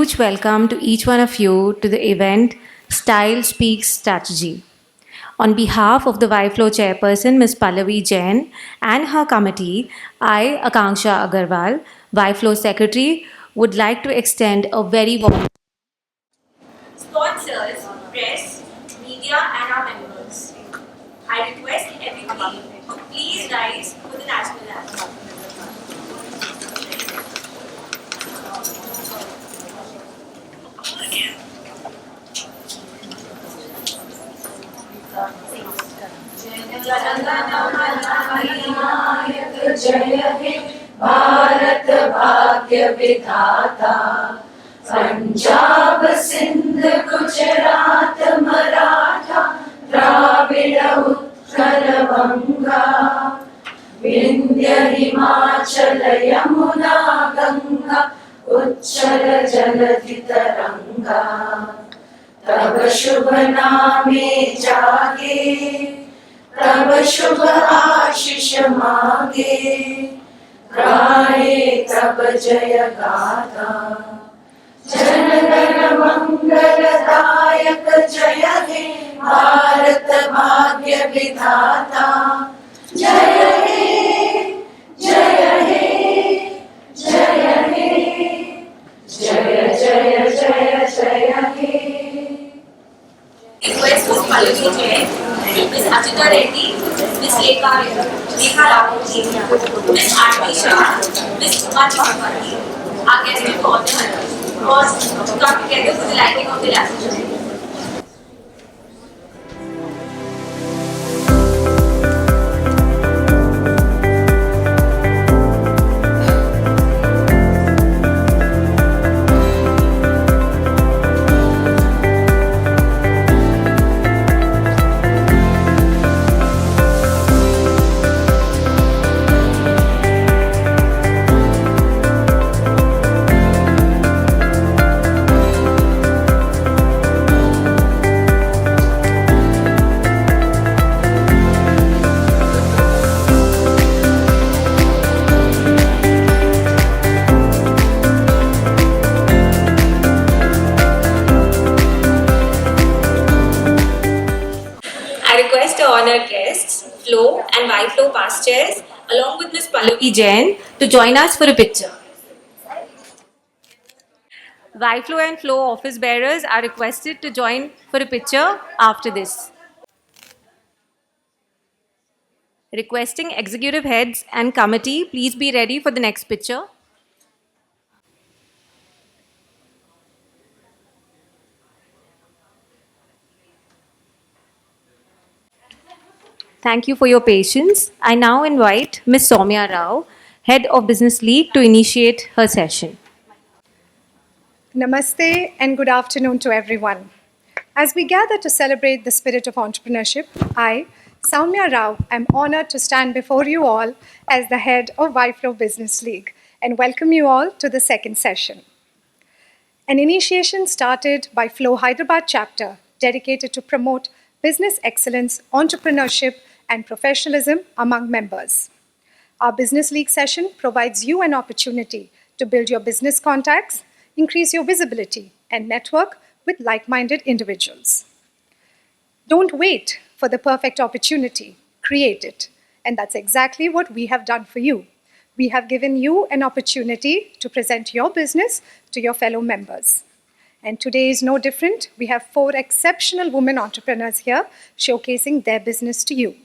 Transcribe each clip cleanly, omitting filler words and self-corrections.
huge welcome to each one of you to the event Style Speaks Strategy. On behalf of the YFlow chairperson, Ms. Pallavi Jain, and her committee, I, Akanksha Agarwal, YFlow secretary, would like to extend a very warm sponsors, press, media, and our members. I request everybody to please rise for the national anthem. जय हे भारत भाग्य विधाता पंजाब सिंध गुजरात मराठा द्राविड़ उत्कल बंगा विंध्य हिमाचल यमुना गंगा उच्चल जलधि तरंगा तब शुभ नामे जागे तब शुभ आशीष मांगे गाए तब जय गाथा जनगण मंगलदायक जय हे भारत भाग्य विधाता जय हे जय हे जय हे जय जय जय जय हे Request Ms. Pallavi Jain, Ms. Ajita Reddy, Ms. Lekha Rawati, Ms. Aarti Shah, Ms. Uma Chakrabarti, our guests to honor to come together for the lighting of the lamp. I request our honored guests, Flow and YFlow past chairs, along with Ms. Pallavi Jain, to join us for a picture. YFlow and Flow office bearers are requested to join for a picture after this. Requesting executive heads and committee, please be ready for the next picture. Thank you for your patience. I now invite Ms. Soumya Rao, Head of Business League, to initiate her session. Namaste and good afternoon to everyone. As we gather to celebrate the spirit of entrepreneurship, I, Soumya Rao, am honored to stand before you all as the head of YFlow Business League and welcome you all to the second session. An initiation started by Flow Hyderabad chapter dedicated to promote business excellence, entrepreneurship, and professionalism among members. Our Business League session provides you an opportunity to build your business contacts, increase your visibility, and network with like-minded individuals. Don't wait for the perfect opportunity, create it. And that's exactly what we have done for you. We have given you an opportunity to present your business to your fellow members. And today is no different. We have 4 exceptional women entrepreneurs here showcasing their business to you.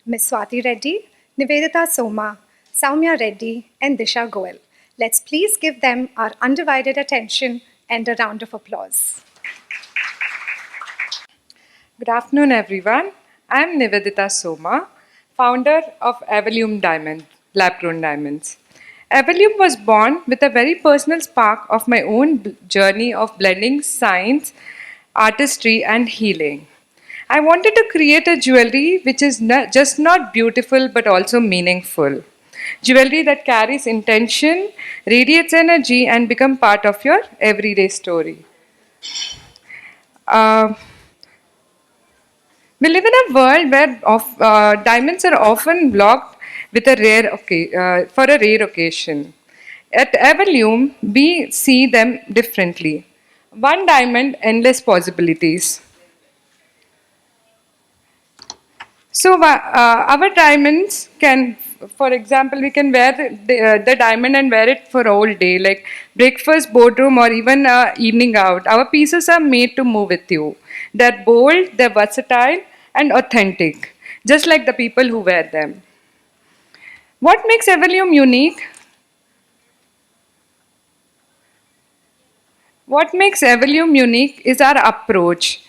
Ms. Swati Reddy, Nivedita Soma, Soumya Reddy, and Disha Goel. Let's please give them our undivided attention and a round of applause. Good afternoon, everyone. I'm Nivedita Soma, founder of Evolume Diamond, lab-grown diamonds. Evolume was born with a very personal spark of my own journey of blending science, artistry, and healing. I wanted to create a jewelry which is not beautiful but also meaningful. Jewelry that carries intention, radiates energy, and become part of your everyday story. We live in a world where diamonds are often blocked with for a rare occasion. At Everlume, we see them differently. One diamond, endless possibilities. So, our diamonds can, for example, we can wear the diamond and wear it for all day, like breakfast, boardroom, or even evening out. Our pieces are made to move with you. They're bold, they're versatile, and authentic, just like the people who wear them. What makes Everlume unique? What makes Everlume unique is our approach.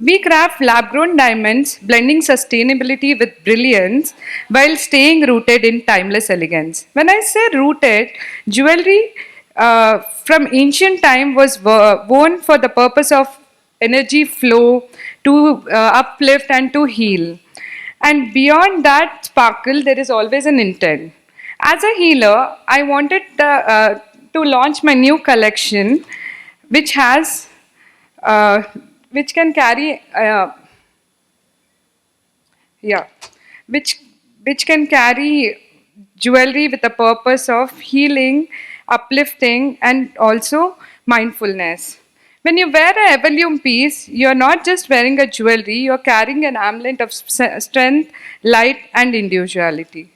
We craft lab grown diamonds, blending sustainability with brilliance while staying rooted in timeless elegance. When I say rooted, jewelry from ancient time was worn for the purpose of energy flow, to uplift, and to heal. And beyond that sparkle, there is always an intent. As a healer, I wanted to launch my new collection, which has, which can carry, yeah, which which can carry jewelry with the purpose of healing, uplifting, and also mindfulness. When you wear a Everlume piece, you're not just wearing a jewelry, you're carrying an amulet of strength, light, and individuality.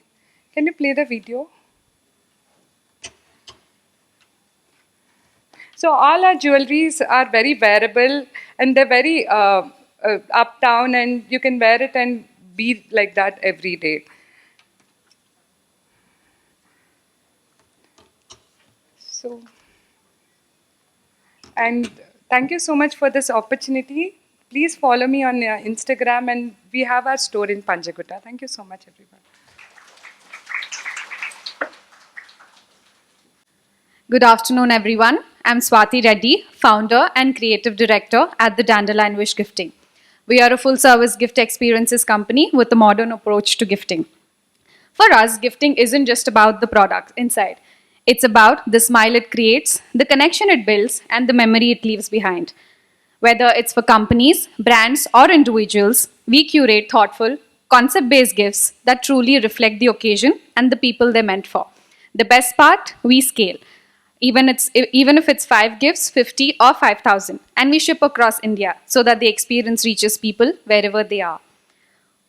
Can you play the video? So all our jewelries are very wearable, and they're very up down, and you can wear it and be like that every day. So, and thank you so much for this opportunity. Please follow me on Instagram, and we have our store in Panjagutta. Thank you so much, everyone. Good afternoon, everyone. I'm Swati Reddy, founder and creative director at the Dandelion Wish Gifting. We are a full-service gift experiences company with a modern approach to gifting. For us, gifting isn't just about the product inside. It's about the smile it creates, the connection it builds, and the memory it leaves behind. Whether it's for companies, brands, or individuals, we curate thoughtful, concept-based gifts that truly reflect the occasion and the people they're meant for. The best part, we scale. Even if it's 5 gifts, 50 or 5,000, and we ship across India so that the experience reaches people wherever they are.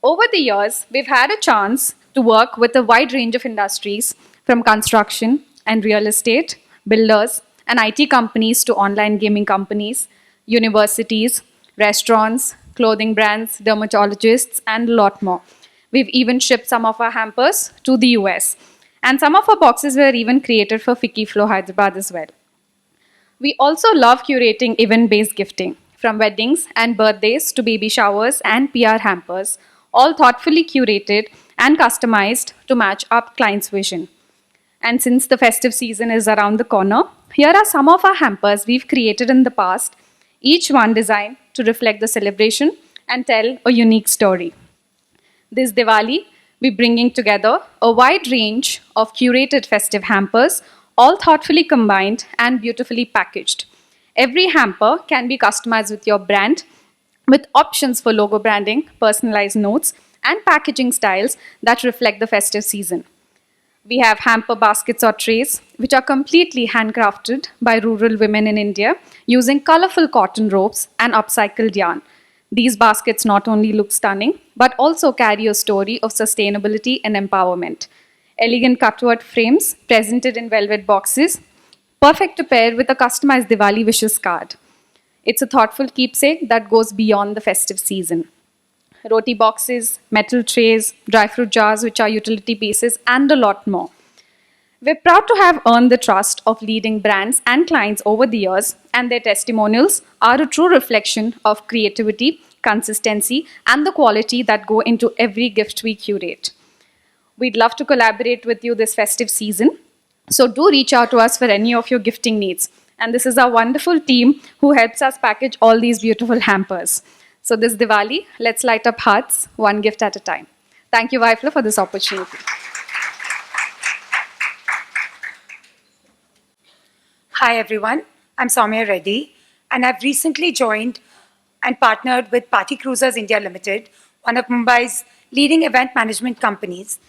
Over the years, we've had a chance to work with a wide range of industries, from construction and real estate, builders and IT companies to online gaming companies, universities, restaurants, clothing brands, dermatologists, and a lot more. We've even shipped some of our hampers to the US. And some of our boxes were even created for Fiki Flow Hyderabad as well. We also love curating event-based gifting, from weddings and birthdays to baby showers and PR hampers, all thoughtfully curated and customized to match our client's vision. And since the festive season is around the corner, here are some of our hampers we've created in the past, each one designed to reflect the celebration and tell a unique story. This Diwali, we're bringing together a wide range of curated festive hampers, all thoughtfully combined and beautifully packaged. Every hamper can be customized with your brand, with options for logo branding, personalized notes, and packaging styles that reflect the festive season. We have hamper baskets or trays, which are completely handcrafted by rural women in India using colorful cotton ropes and upcycled yarn. These baskets not only look stunning, but also carry a story of sustainability and empowerment. Elegant cutwork frames presented in velvet boxes, perfect to pair with a customized Diwali wishes card. It's a thoughtful keepsake that goes beyond the festive season. Roti boxes, metal trays, dry fruit jars, which are utility pieces, and a lot more. We're proud to have earned the trust of leading brands and clients over the years, and their testimonials are a true reflection of creativity, consistency, and the quality that go into every gift we curate. We'd love to collaborate with you this festive season, so do reach out to us for any of your gifting needs. And this is our wonderful team who helps us package all these beautiful hampers. So this Diwali, let's light up hearts, one gift at a time. Thank you, Wiflo, for this opportunity. Hi everyone, I'm Soumya Reddy, and I've recently joined and partnered with Party Cruisers India Limited, one of Mumbai's leading event management companies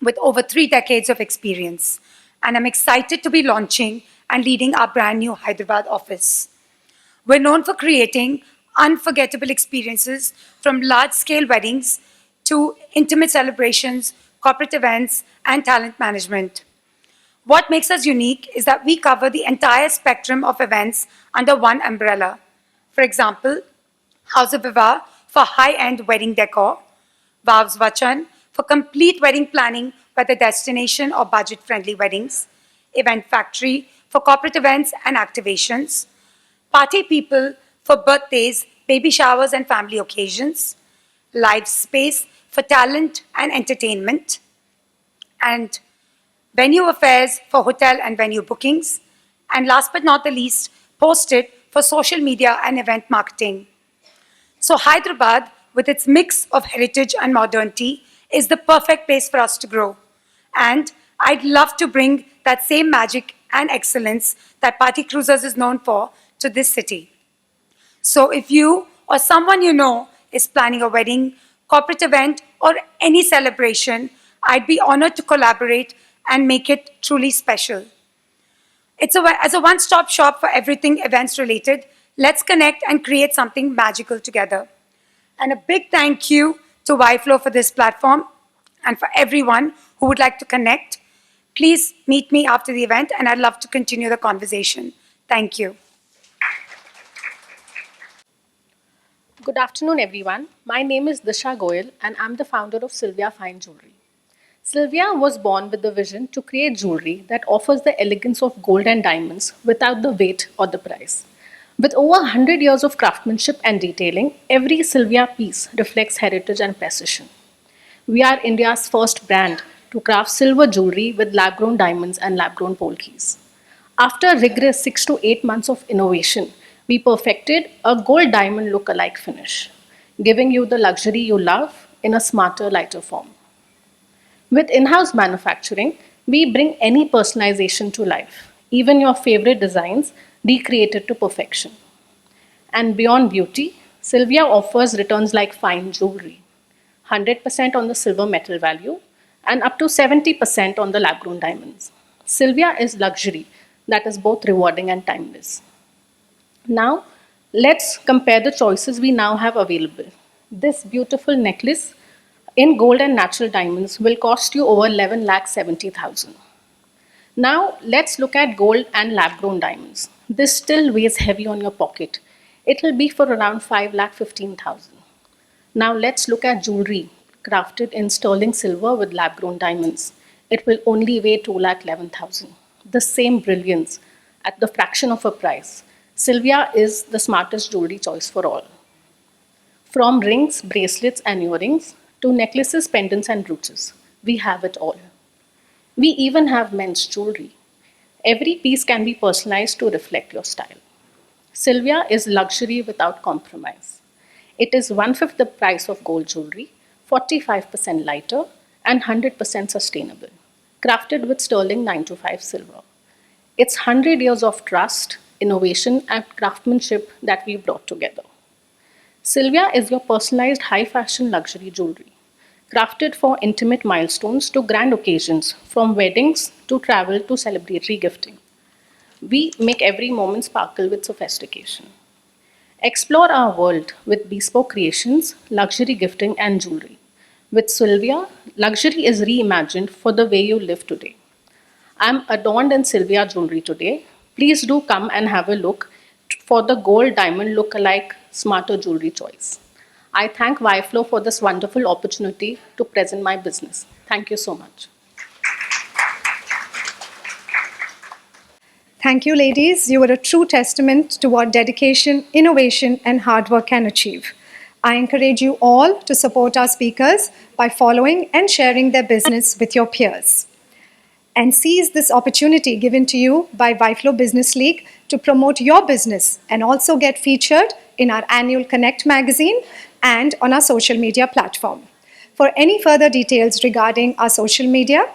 with over 3 decades of experience. and I'm excited to be launching and leading our brand new Hyderabad office. We're known for creating unforgettable experiences from large-scale weddings to intimate celebrations, corporate events, and talent management. What makes us unique is that we cover the entire spectrum of events under one umbrella. For example, House of Viva for high-end wedding decor, Vavs Vachan for complete wedding planning, whether destination or budget-friendly weddings, Event Factory for corporate events and activations, Party People for birthdays, baby showers, and family occasions, Live Space for talent and entertainment, and Venue Affairs for hotel and venue bookings, and last but not the least, Post-it for social media and event marketing. So Hyderabad, with its mix of heritage and modernity, is the perfect place for us to grow. And I'd love to bring that same magic and excellence that Party Cruisers is known for to this city. So if you or someone you know is planning a wedding, corporate event, or any celebration, I'd be honored to collaborate and make it truly special. As a one-stop shop for everything events related, let's connect and create something magical together. And a big thank you to YFlow for this platform, and for everyone who would like to connect. Please meet me after the event, and I'd love to continue the conversation. Thank you. Good afternoon, everyone. My name is Disha Goyal, and I'm the founder of Sylvia Fine Jewelry. Sylvia was born with the vision to create jewelry that offers the elegance of gold and diamonds without the weight or the price. With over 100 years of craftsmanship and detailing, every Sylvia piece reflects heritage and precision. We are India's first brand to craft silver jewelry with lab-grown diamonds and lab-grown polkis. After rigorous 6 to 8 months of innovation, we perfected a gold diamond look-alike finish, giving you the luxury you love in a smarter, lighter form. With in-house manufacturing, we bring any personalization to life, even your favorite designs recreated to perfection. And beyond beauty, Sylvia offers returns like fine jewelry, 100% on the silver metal value and up to 70% on the lab-grown diamonds. Sylvia is luxury that is both rewarding and timeless. Now, let's compare the choices we now have available. This beautiful necklace in gold and natural diamonds will cost you over 11,70,000. Now, let's look at gold and lab-grown diamonds. This still weighs heavy on your pocket. It will be for around 5,15,000. Now, let's look at jewelry crafted in sterling silver with lab-grown diamonds. It will only weigh 2,11,000. The same brilliance at the fraction of a price. Sylvia is the smartest jewelry choice for all. From rings, bracelets, and earrings to necklaces, pendants, and brooches, we have it all. We even have men's jewelry. Every piece can be personalized to reflect your style. Sylvia is luxury without compromise. It is 1/5 the price of gold jewelry, 45% lighter, and 100% sustainable, crafted with sterling 925 silver. It's 100 years of trust, innovation, and craftsmanship that we brought together. Sylvia is your personalized high-fashion luxury jewelry, crafted for intimate milestones to grand occasions, from weddings to travel to celebratory gifting. We make every moment sparkle with sophistication. Explore our world with bespoke creations, luxury gifting, and jewelry. With Sylvia, luxury is reimagined for the way you live today. I'm adorned in Sylvia jewelry today. Please do come and have a look for the gold diamond look-alike smarter jewelry choice. I thank YFlow for this wonderful opportunity to present my business. Thank you so much. Thank you, ladies. You were a true testament to what dedication, innovation, and hard work can achieve. I encourage you all to support our speakers by following and sharing their business with your peers. And seize this opportunity given to you by YFlow Business League to promote your business and also get featured in our annual Connect magazine and on our social media platform. For any further details regarding our social media,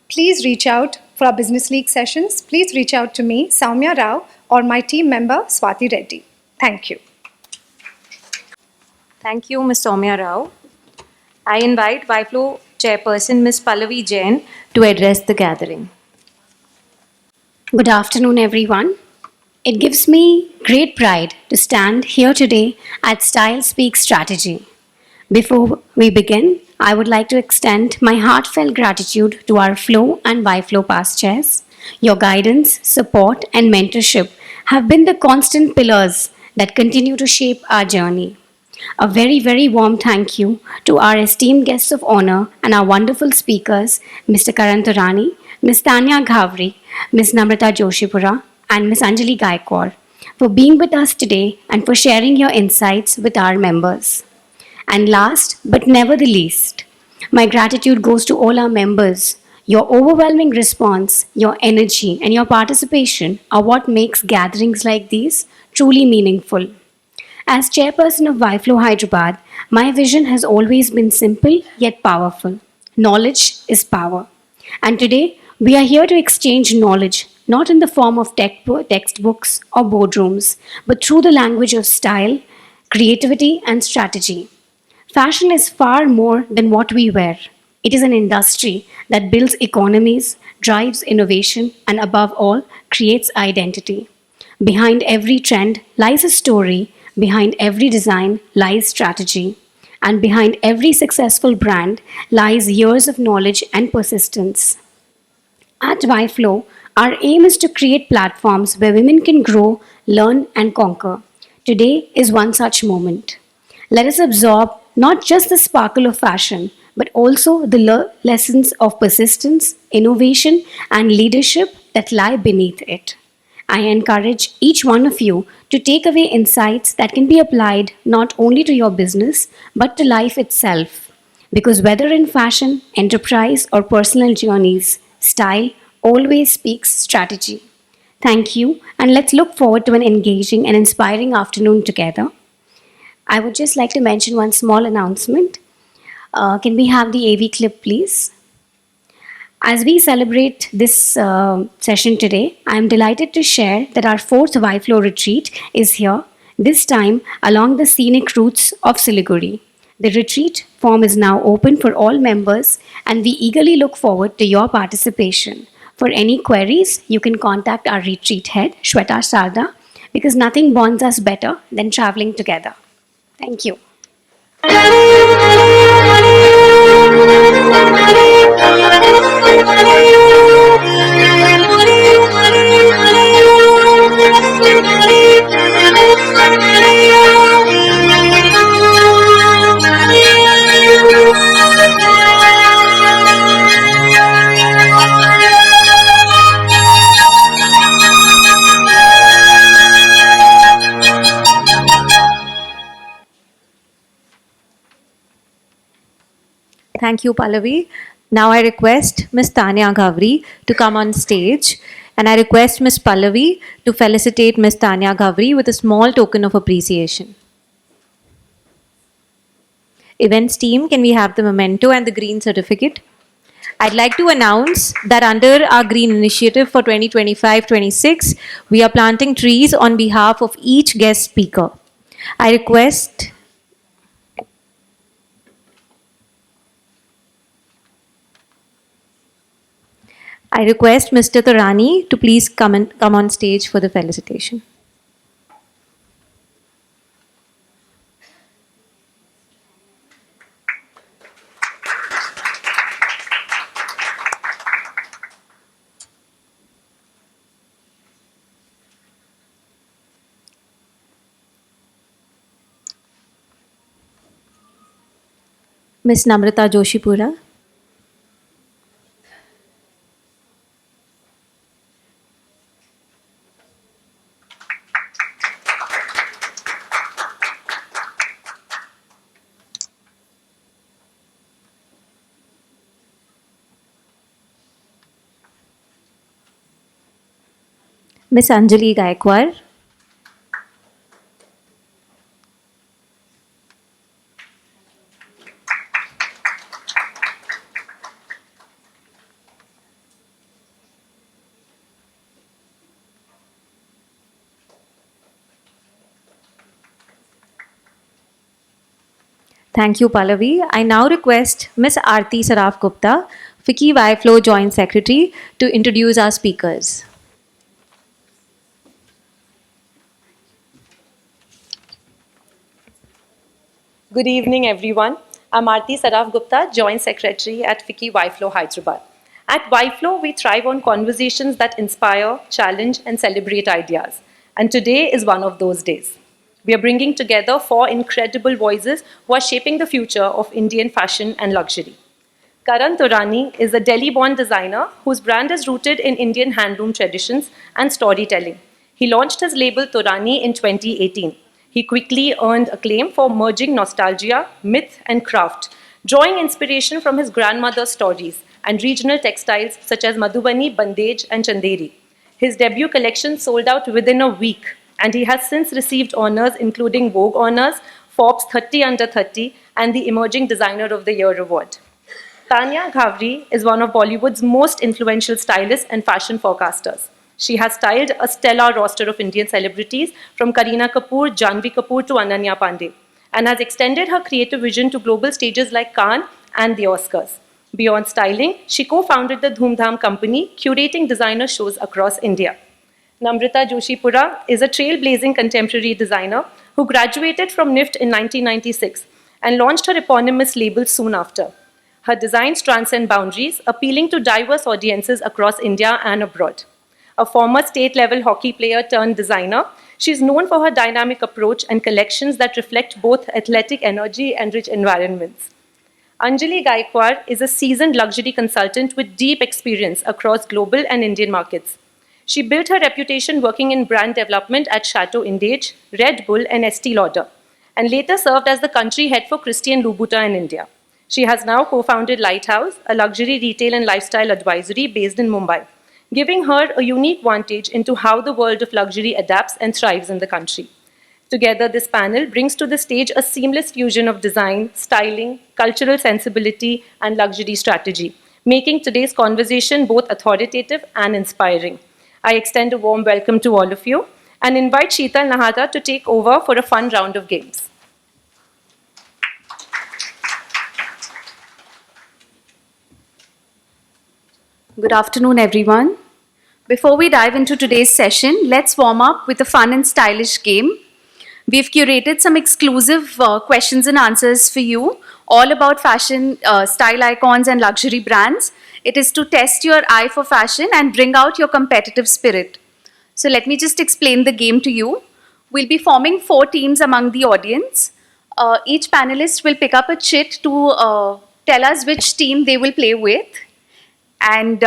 please reach out for our Business League sessions. Please reach out to me, Soumya Rao, or my team member, Swati Reddy. Thank you. Thank you, Ms. Soumya Rao. I invite YFlow Chairperson Ms. Pallavi Jain to address the gathering. Good afternoon, everyone. It gives me great pride to stand here today at Style Speaks Strategy. Before we begin, I would like to extend my heartfelt gratitude to our Flow and YFlow past chairs. Your guidance, support, and mentorship have been the constant pillars that continue to shape our journey. A very, very warm thank you to our esteemed guests of honor and our wonderful speakers, Mr. Karan Tarani, Ms. Tanya Ghavri, Ms. Namrata Joshipura, and Ms. Anjali Gaikwad, for being with us today and for sharing your insights with our members. And last but never the least, my gratitude goes to all our members. Your overwhelming response, your energy, and your participation are what makes gatherings like these truly meaningful. As chairperson of YFlow Hyderabad, my vision has always been simple yet powerful. Knowledge is power. And today, we are here to exchange knowledge, not in the form of textbooks or boardrooms, but through the language of style, creativity, and strategy. Fashion is far more than what we wear. It is an industry that builds economies, drives innovation, and above all, creates identity. Behind every trend lies a story, behind every design lies strategy, and behind every successful brand lies years of knowledge and persistence. At YFlow, our aim is to create platforms where women can grow, learn, and conquer. Today is one such moment. Let us absorb not just the sparkle of fashion, but also the lessons of persistence, innovation, and leadership that lie beneath it. I encourage each one of you to take away insights that can be applied not only to your business, but to life itself. Because whether in fashion, enterprise, or personal journeys, style always speaks strategy. Thank you, and let's look forward to an engaging and inspiring afternoon together. I would just like to mention one small announcement. Can we have the AV clip, please? As we celebrate this session today, I am delighted to share that our fourth YFlow retreat is here, this time along the scenic routes of Siliguri. The retreat form is now open for all members, and we eagerly look forward to your participation. For any queries, you can contact our retreat head, Shweta Sarda, because nothing bonds us better than traveling together. Thank you. Thank you, Pallavi. Now I request Ms. Tanya Ghavri to come on stage, and I request Ms. Pallavi to felicitate Ms. Tanya Ghavri with a small token of appreciation. Events team, can we have the memento and the green certificate? I'd like to announce that under our green initiative for 2025-26, we are planting trees on behalf of each guest speaker. I request Mr. Tarani to please come on stage for the felicitation. Ms. Namrata Joshipura. Ms. Anjali Gaikwad. Thank you, Pallavi. I now request Ms. Aarti Saraf Gupta, FICCI YFlow Joint Secretary, to introduce our speakers. Good evening, everyone. I'm Aarti Saraf Gupta, Joint Secretary at FICCI YFlow Hyderabad. At YFlow, we thrive on conversations that inspire, challenge, and celebrate ideas. And today is one of those days. We are bringing together four incredible voices who are shaping the future of Indian fashion and luxury. Karan Turani is a Delhi-born designer whose brand is rooted in Indian handloom traditions and storytelling. He launched his label Turani in 2018. He quickly earned acclaim for merging nostalgia, myth, and craft, drawing inspiration from his grandmother's stories and regional textiles such as Madhubani, Bandej, and Chanderi. His debut collection sold out within a week, and he has since received honors including Vogue honors, Forbes 30 Under 30, and the Emerging Designer of the Year award. Tanya Ghavri is one of Bollywood's most influential stylists and fashion forecasters. She has styled a stellar roster of Indian celebrities from Kareena Kapoor, Janhvi Kapoor to Ananya Pandey, and has extended her creative vision to global stages like Cannes and the Oscars. Beyond styling, she co-founded the Dhoom Dham company, curating designer shows across India. Namrita Joshipura is a trailblazing contemporary designer who graduated from NIFT in 1996 and launched her eponymous label soon after. Her designs transcend boundaries, appealing to diverse audiences across India and abroad. A former state-level hockey player turned designer, she is known for her dynamic approach and collections that reflect both athletic energy and rich environments. Anjali Gaikwad is a seasoned luxury consultant with deep experience across global and Indian markets. She built her reputation working in brand development at Chateau Indage, Red Bull, and Estee Lauder, and later served as the country head for Christian Louboutin in India. She has now co-founded Lighthouse, a luxury retail and lifestyle advisory based in Mumbai, giving her a unique vantage into how the world of luxury adapts and thrives in the country. Together, this panel brings to the stage a seamless fusion of design, styling, cultural sensibility, and luxury strategy, making today's conversation both authoritative and inspiring. I extend a warm welcome to all of you and invite Sheetal Nahata to take over for a fun round of games. Good afternoon, everyone. Before we dive into today's session, let's warm up with a fun and stylish game. We've curated some exclusive questions and answers for you, all about fashion, style icons, and luxury brands. It is to test your eye for fashion and bring out your competitive spirit. So let me just explain the game to you. We'll be forming 4 teams among the audience. Each panelist will pick up a chit to tell us which team they will play with. And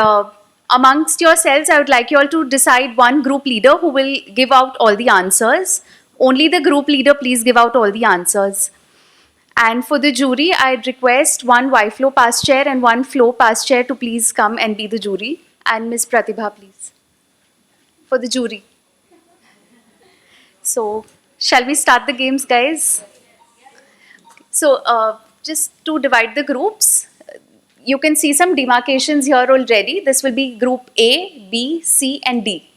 amongst yourselves, I would like you all to decide one group leader who will give out all the answers. Only the group leader, please give out all the answers. And for the jury, I'd request one YFlow past chair and one Flow past chair to please come and be the jury. And Ms. Pratibha, please. For the jury. So, shall we start the games, guys? So, just to divide the groups, you can see some demarcations here already. This will be group A, B, C, and D.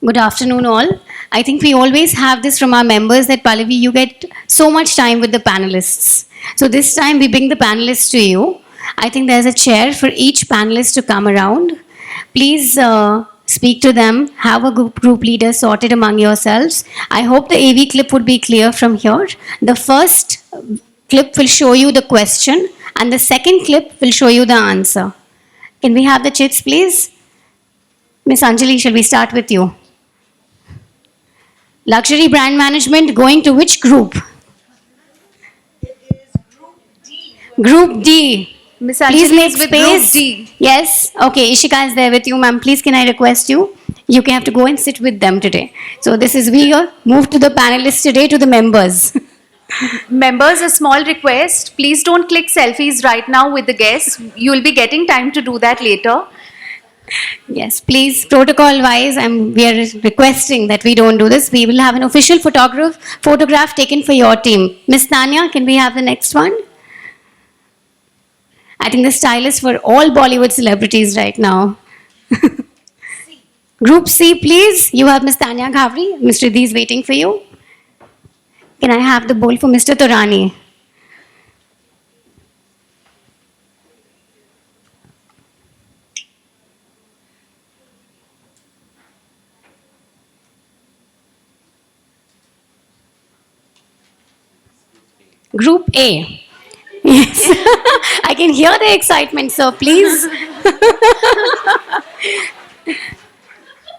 Good afternoon, all. I think we always have this from our members that Pallavi, you get so much time with the panelists. So this time we bring the panelists to you. I think there's a chair for each panelist to come around. Please speak to them, have a group leader sorted among yourselves. I hope the AV clip would be clear from here. The first clip will show you the question and the second clip will show you the answer. Can we have the chits, please? Miss Anjali, shall we start with you? Luxury brand management going to which group? It is Group D. Group D. Miss Please Anjali make is with space. group D. Yes. Okay, Ishika is there with you, ma'am. Please, can I request you? You can have to go and sit with them today. So this is we move to the panelists today to the members. Members, a small request. Please don't click selfies right now with the guests. You will be getting time to do that later. Yes, please, protocol wise, we are requesting that we don't do this. We will have an official photograph taken for your team. Miss Tanya, can we have the next one? I think the stylist for all Bollywood celebrities right now. Group C, please. You have Miss Tanya Ghavri. Mr. D is waiting for you. Can I have the bowl for Mr. Turani? Group A. Yes. I can hear the excitement, so please.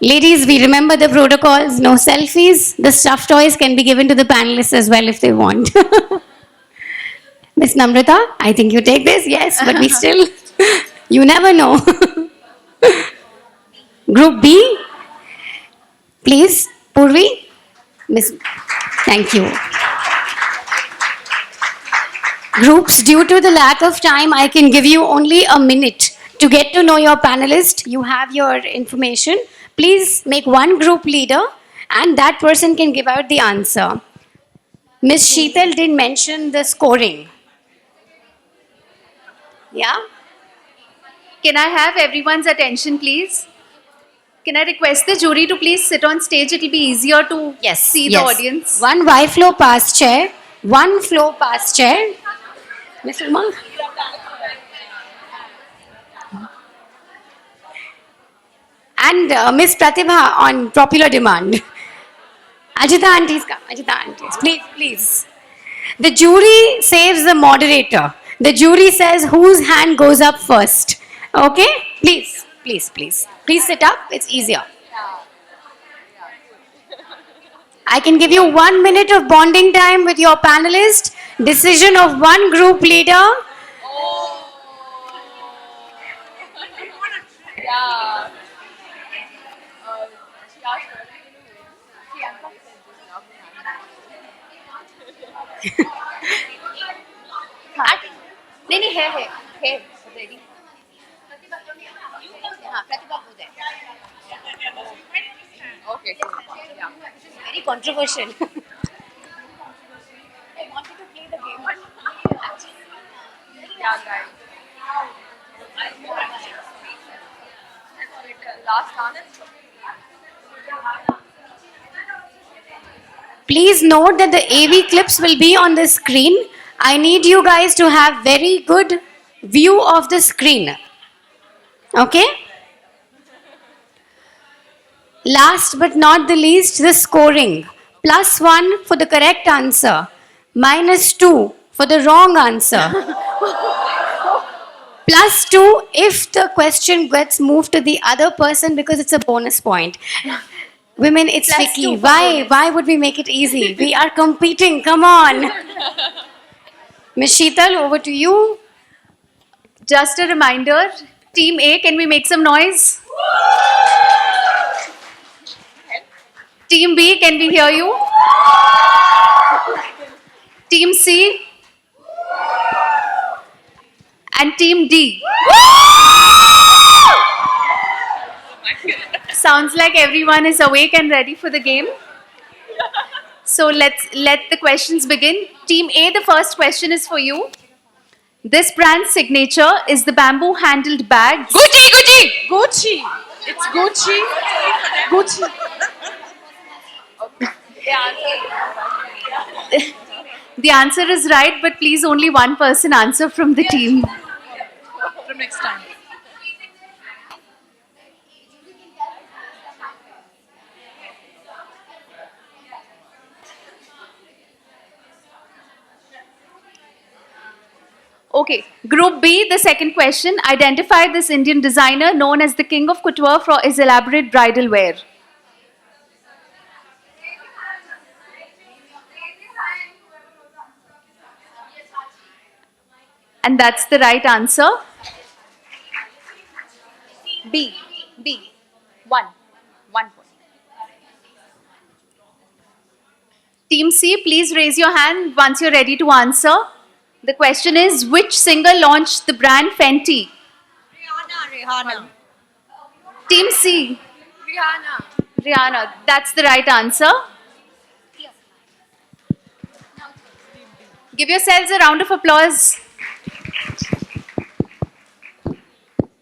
Ladies, we remember the protocols, no selfies. The stuffed toys can be given to the panelists as well if they want. Miss Namrata, I think you take this, yes, but we still, you never know. Group B, please, Purvi. Miss, thank you. Groups, due to the lack of time, I can give you only a minute to get to know your panelist. You have your information. Please make one group leader and that person can give out the answer. Miss Sheetal did mention the scoring. Yeah? Can I have everyone's attention, please? Can I request the jury to please sit on stage? It will be easier to see the audience. One Y flow pass chair, one flow pass chair. Miss Uma? And Miss Pratibha on popular demand. Ajita aunties come. Ajita aunties. Please, please. The jury saves the moderator. The jury says whose hand goes up first. Okay? Please, please, please. Please sit up. It's easier. I can give you 1 minute of bonding time with your panelist. Decision of one group leader. नहीं नहीं है ready. Okay, cool. Yeah. Very controversial. Yeah, guys. Last answer. Please note that the AV clips will be on the screen. I need you guys to have very good view of the screen. Okay? Last but not the least, the scoring. +1 for the correct answer. -2 for the wrong answer. +2 if the question gets moved to the other person because it's a bonus point. Women, it's tricky. Why would we make it easy? We are competing. Come on. Miss Sheetal, over to you. Just a reminder, Team A, can we make some noise? Team B, can we hear you? Team C? And Team D? Sounds like everyone is awake and ready for the game. So let the questions begin. Team A, the first question is for you. This brand's signature is the bamboo handled bags. Gucci. It's Gucci. Gucci. The answer is right, but please only one person answer from the team. From next time. Okay, Group B, the second question. Identify this Indian designer known as the king of couture for his elaborate bridal wear. And that's the right answer. B. 1 point. Team C, please raise your hand once you're ready to answer. The question is, which singer launched the brand Fenty? Rihanna. Team C. Rihanna. That's the right answer. Give yourselves a round of applause.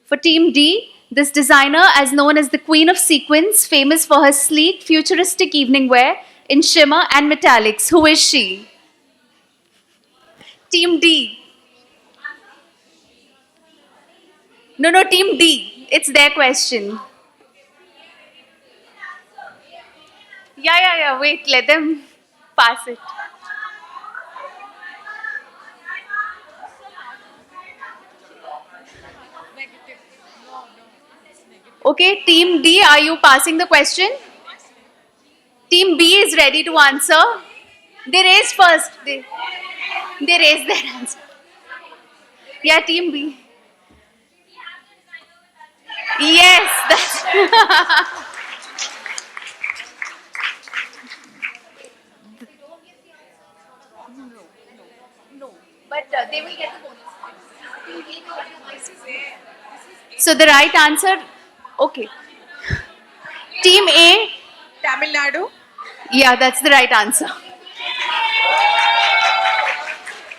For Team D, this designer, as known as the Queen of Sequins, famous for her sleek, futuristic evening wear in shimmer and metallics. Who is she? Team D. No, Team D. It's their question. Yeah. Wait, let them pass it. Okay, Team D, are you passing the question? Team B is ready to answer. They raised first. They raised their answer. Yeah, Team B. Yes, that's. But they will get the bonus. So the right answer, okay. Team A, Tamil Nadu. yeah, that's the right answer.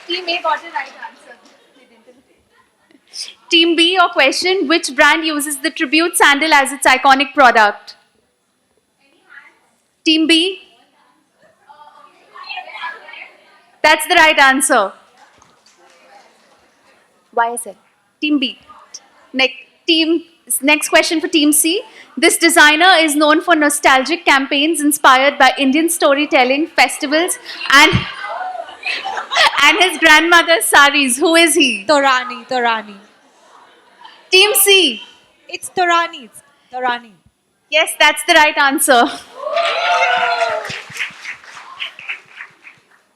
Team A got the right answer. Team B, your question, which brand uses the Tribute sandal as its iconic product? Team B? That's the right answer. YSL. Team B. Next question for Team C. This designer is known for nostalgic campaigns inspired by Indian storytelling, festivals, and his grandmother's saris. Who is he? Torani. Team C. It's Torani. Yes, that's the right answer.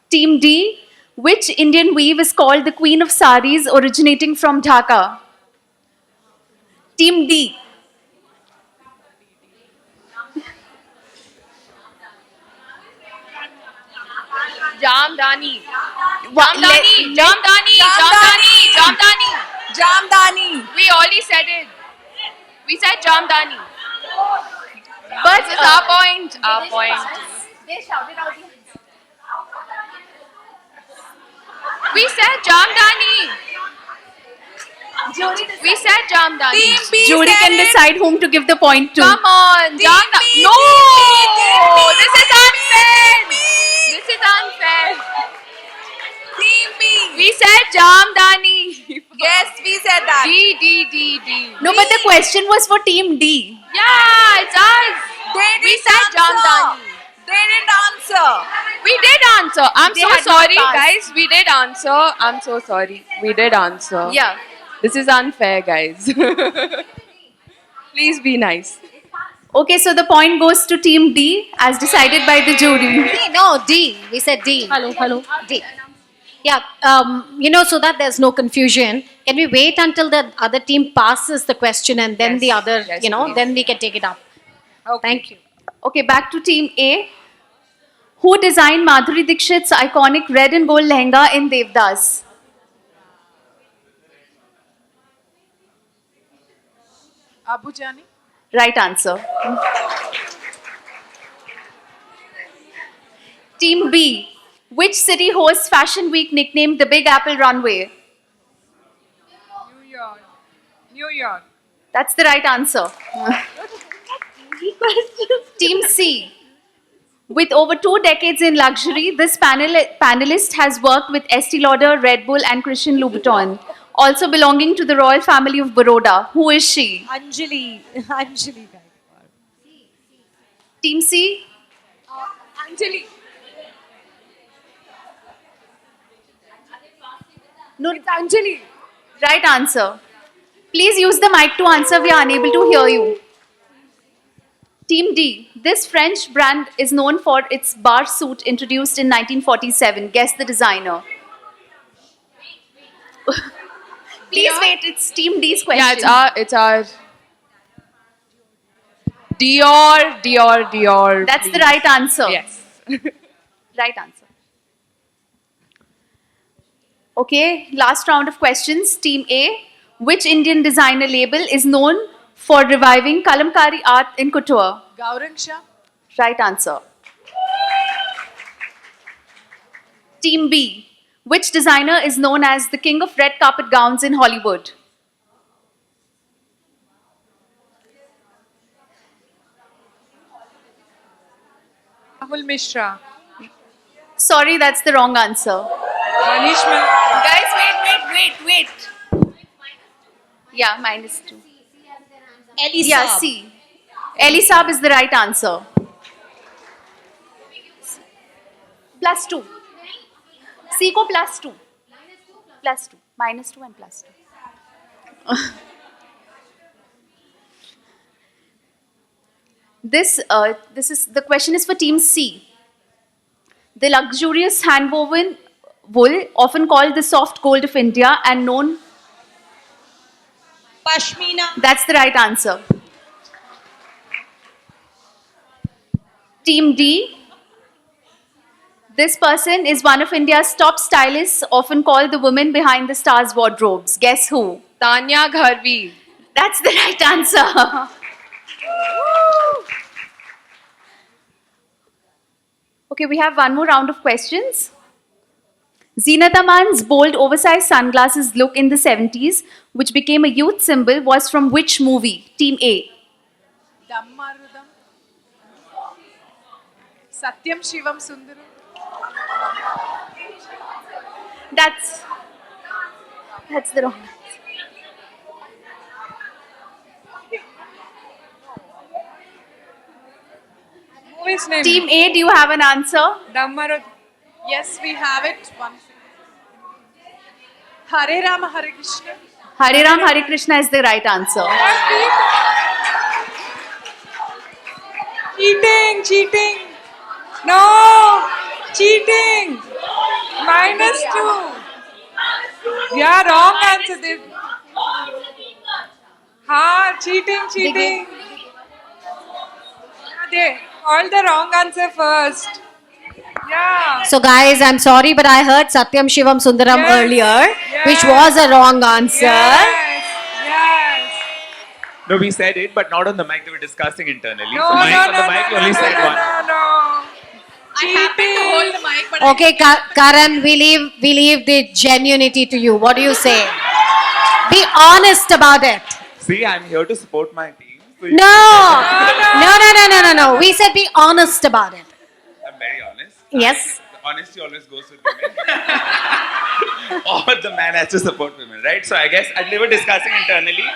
Team D. Which Indian weave is called the Queen of Saris originating from Dhaka? Team D. Jamdani. Jamdani. We already said it. We said Jamdani. But This is our point. They shouted out. We said Jamdani. We said Jamdani. Team B Jury said can it. decide whom to give the point to. Come on. Jamdani. No! This is unfair. This is unfair. Team B. We said Jamdani. Yes, we said that. D. No, but the question was for Team D. Yeah, it's us. We said Jamdani. They didn't answer. We did answer. I'm They so had not sorry, passed. guys. We did answer. I'm so sorry. We did answer. Yeah. This is unfair, guys. Please be nice. Okay, so the point goes to Team D as decided by the jury. No, D. We said D. Hello. D. Yeah, so that there's no confusion, can we wait until the other team passes the question and then the other, yes, then we can take it up? Thank you. Okay, back to Team A. Who designed Madhuri Dixit's iconic red and gold lehenga in Devdas? Abu Jani. Right answer. Team B. Which city hosts Fashion Week nicknamed the Big Apple Runway? New York. That's the right answer. Team C. With over 2 decades in luxury, this panelist has worked with Estee Lauder, Red Bull, and Christian Louboutin, also belonging to the royal family of Baroda. Who is she? Anjali. Team C? Anjali. No, it's Anjali. Right answer. Please use the mic to answer. We are unable to hear you. Team D. This French brand is known for its bar suit introduced in 1947. Guess the designer. Please wait. It's Team D's question. Yeah, it's our Dior. That's please. the right answer. Yes. Right answer. Okay, last round of questions. Team A. Which Indian designer label is known for reviving Kalamkari art in couture? Gaurang Shah. Right answer. Team B. Which designer is known as the king of red carpet gowns in Hollywood? Rahul Mishra. Sorry, that's the wrong answer. Manish Malhotra. Guys, wait. Yeah, -2. Elisa. Yeah, C. Elisab is the right answer. +2. C ko +2. -2 and +2. The question is for Team C. The luxurious hand-woven wool, often called the soft gold of India and known. Pashmina. That's the right answer. Team D. This person is one of India's top stylists, often called the woman behind the stars' wardrobes. Guess who? Tanya Gharvi. That's the right answer. Okay, we have one more round of questions. Zeenat Aman's bold, oversized sunglasses look in the 70s, which became a youth symbol, was from which movie? Team A. Dammarudam. Satyam Shivam Sundaram. That's the wrong answer. Movie's name. Team A, do you have an answer? Dammarud. Yes, we have it. One. Hare Rama Hare Krishna. Hare Ram, Hare Krishna is the right answer. Cheating. No. Cheating. -2. Yeah, wrong answer. Cheating. They all the wrong answer first. Yeah. So, guys, I'm sorry, but I heard Satyam Shivam Sundaram Yes, earlier, yes. which was a wrong answer. Yes. No, we said it, but not on the mic. They were discussing internally. No, so no, on the no, mic, no, we only no, said no, one. no. I happened to hold the mic, but Okay, Karan, we leave the genuinity to you. What do you say? Be honest about it. See, I'm here to support my team. So you- No. We said be honest about it. I'm very honest. Yes. Honesty always goes with women. Or the man has to support women, right? So I guess, and they were discussing internally.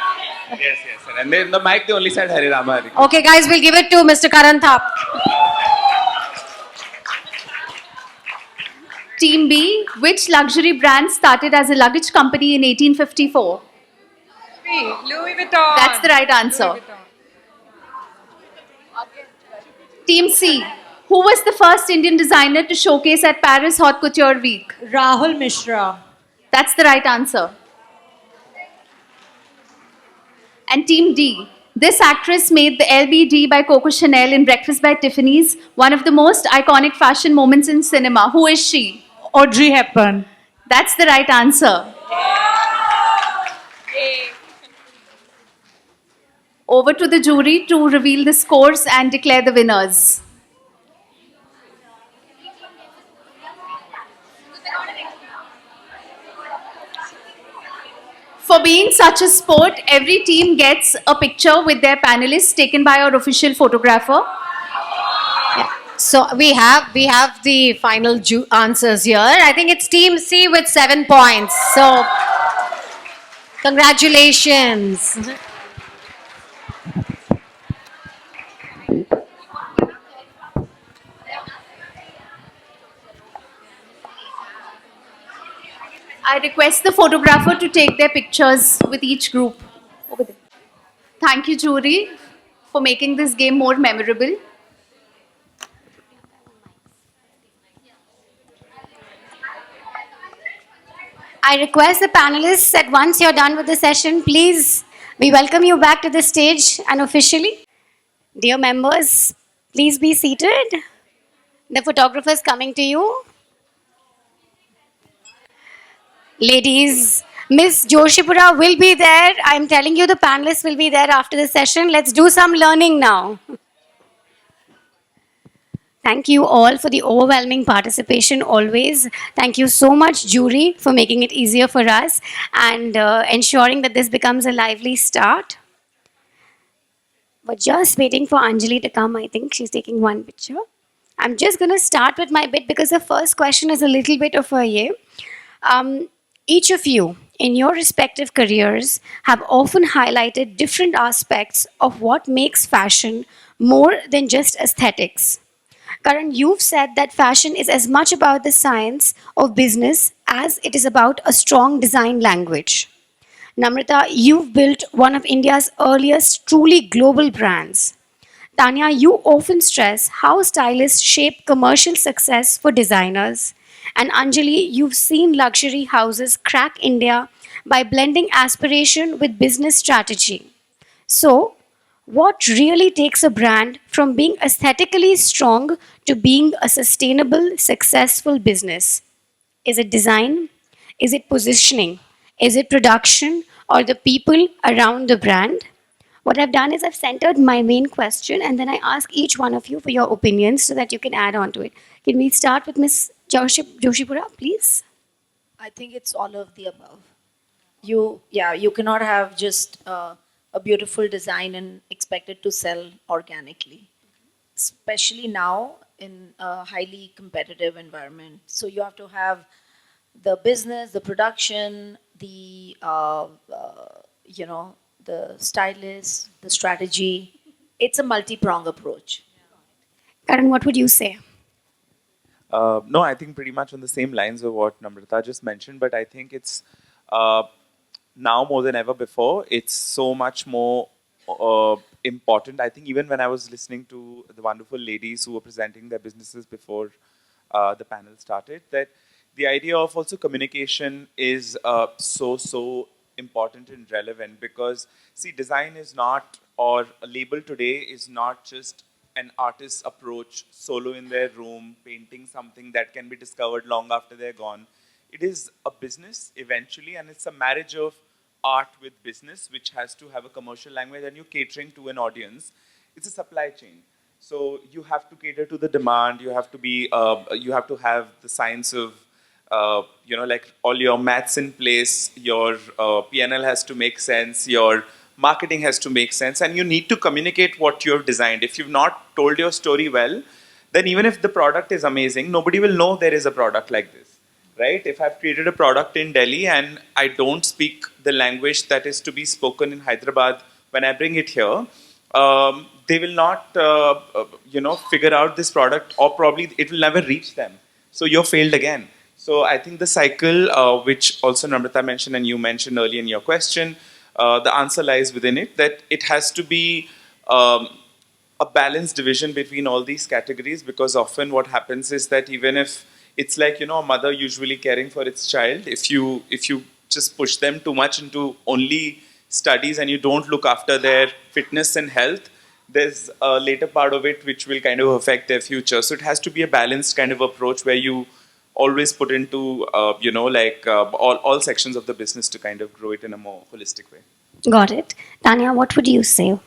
Yes. And then the mic, they only said Hare Rama, Hare Krishna. Okay, guys, we'll give it to Mr. Karan Thap. Team B, which luxury brand started as a luggage company in 1854? Louis Vuitton. That's the right answer. Louis Vuitton. Team C, who was the first Indian designer to showcase at Paris Haute Couture Week? Rahul Mishra. That's the right answer. And Team D, this actress made the LBD by Coco Chanel in Breakfast by Tiffany's one of the most iconic fashion moments in cinema. Who is she? Audrey Hepburn. That's the right answer. Over to the jury to reveal the scores and declare the winners. For being such a sport, every team gets a picture with their panelists taken by our official photographer. So we have the final answers here. I think it's Team C with 7 points. So congratulations. I request the photographer to take their pictures with each group. Over there. Thank you, jury, for making this game more memorable. I request the panelists that once you're done with the session, please, we welcome you back to the stage unofficially. Dear members, please be seated. The photographer is coming to you. Ladies, Miss Joshipura will be there. I'm telling you, the panelists will be there after the session. Let's do some learning now. Thank you all for the overwhelming participation always. Thank you so much, jury, for making it easier for us and ensuring that this becomes a lively start. We're just waiting for Anjali to come. I think she's taking one picture. I'm just going to start with my bit because the first question is a little bit of a each of you in your respective careers have often highlighted different aspects of what makes fashion more than just aesthetics. Karan, you've said that fashion is as much about the science of business as it is about a strong design language. Namrata, you've built one of India's earliest truly global brands. Tanya, you often stress how stylists shape commercial success for designers. And Anjali, you've seen luxury houses crack India by blending aspiration with business strategy. So, what really takes a brand from being aesthetically strong to being a sustainable, successful business? Is it design? Is it positioning? Is it production or the people around the brand? What I've done is I've centered my main question and then I ask each one of you for your opinions so that you can add on to it. Can we start with Ms. Joshipura, please? I think it's all of the above. You cannot have just a beautiful design and expect it to sell organically, especially now in a highly competitive environment. So you have to have the business, the production, the stylist, the strategy. It's a multi-pronged approach. Karan, what would you say? No, I think pretty much on the same lines of what Namrata just mentioned, but I think it's now more than ever before, it's so much more important. I think even when I was listening to the wonderful ladies who were presenting their businesses before the panel started, that the idea of also communication is so important and relevant because, see, design is not, or a label today is not just an artist's approach solo in their room, painting something that can be discovered long after they're gone. It is a business eventually, and it's a marriage of art with business, which has to have a commercial language, and you're catering to an audience. It's a supply chain. So you have to cater to the demand. You have to be, you have to have the science of, like all your maths in place. Your PNL has to make sense. Your marketing has to make sense, and you need to communicate what you have designed. If you've not told your story well, then even if the product is amazing, nobody will know there is a product like this. Right? If I've created a product in Delhi and I don't speak the language that is to be spoken in Hyderabad, when I bring it here, they will not, figure out this product, or probably it will never reach them. So you're failed again. So I think the cycle, which also Namrata mentioned and you mentioned earlier in your question, the answer lies within it, that it has to be a balanced division between all these categories, because often what happens is that even if it's like, a mother usually caring for its child. If you just push them too much into only studies and you don't look after their fitness and health, there's a later part of it which will kind of affect their future. So it has to be a balanced kind of approach where you always put into, all sections of the business to kind of grow it in a more holistic way. Got it. Tanya, what would you say?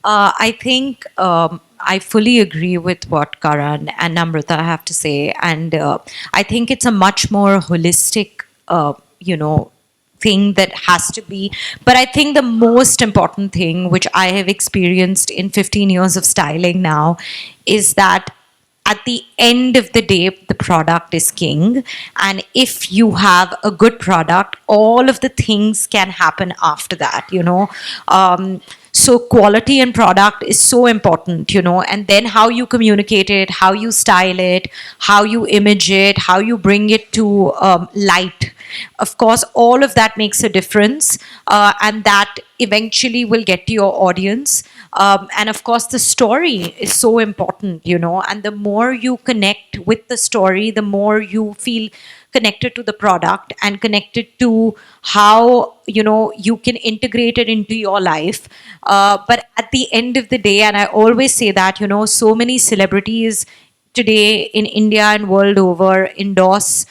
I think I fully agree with what Karan and Namrata have to say, and I think it's a much more holistic, thing that has to be. But I think the most important thing, which I have experienced in 15 years of styling now, is that at the end of the day, the product is king. And if you have a good product, all of the things can happen after that, So quality and product is so important, and then how you communicate it, how you style it, how you image it, how you bring it to light. Of course, all of that makes a difference, and that eventually will get to your audience. And of course, the story is so important, and the more you connect with the story, the more you feel connected to the product and connected to how you can integrate it into your life. But at the end of the day, and I always say that so many celebrities today in India and world over endorse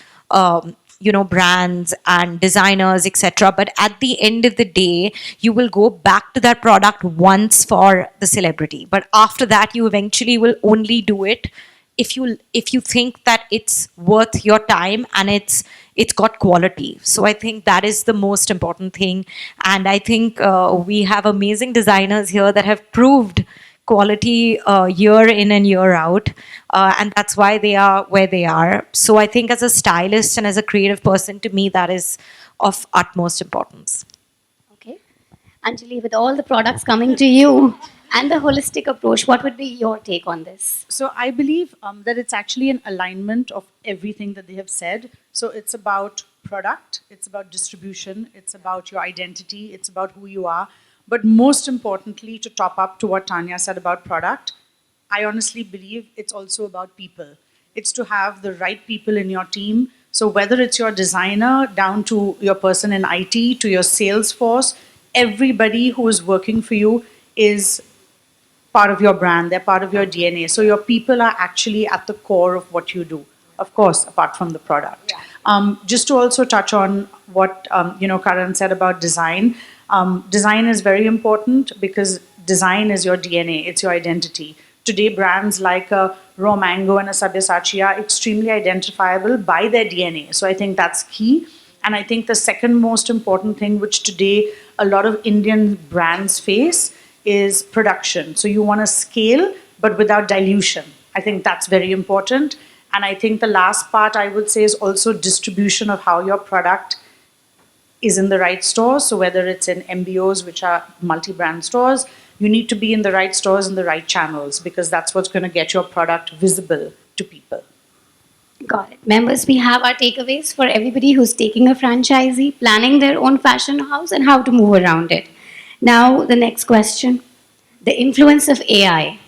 brands and designers, etc. But at the end of the day, you will go back to that product once for the celebrity, but after that you eventually will only do it if you think that it's worth your time and it's got quality. So I think that is the most important thing, and I think we have amazing designers here that have proved quality year in and year out, and that's why they are where they are. So I think as a stylist and as a creative person, to me that is of utmost importance. Okay. Anjali, with all the products coming to you and the holistic approach. What would be your take on this? So I believe that it's actually an alignment of everything that they have said. So it's about product, it's about distribution, it's about your identity, it's about who you are. But most importantly, to top up to what Tanya said about product, I honestly believe it's also about people. It's to have the right people in your team. So whether it's your designer down to your person in IT, to your sales force, everybody who is working for you is part of your brand, they're part of your DNA. So your people are actually at the core of what you do, of course, apart from the product. Just to also touch on what Karan said about design. Design is very important because design is your DNA, it's your identity. Today, brands like a Raw Mango and a Sabyasachi are extremely identifiable by their DNA. So I think that's key. And I think the second most important thing, which today a lot of Indian brands face, is production. So you want to scale, but without dilution. I think that's very important. And I think the last part I would say is also distribution of how your product is in the right stores. So whether it's in MBOs, which are multi-brand stores, you need to be in the right stores and the right channels because that's what's going to get your product visible to people. Got it. Members, we have our takeaways for everybody who's taking a franchisee, planning their own fashion house, and how to move around it. Now, the next question, the influence of AI.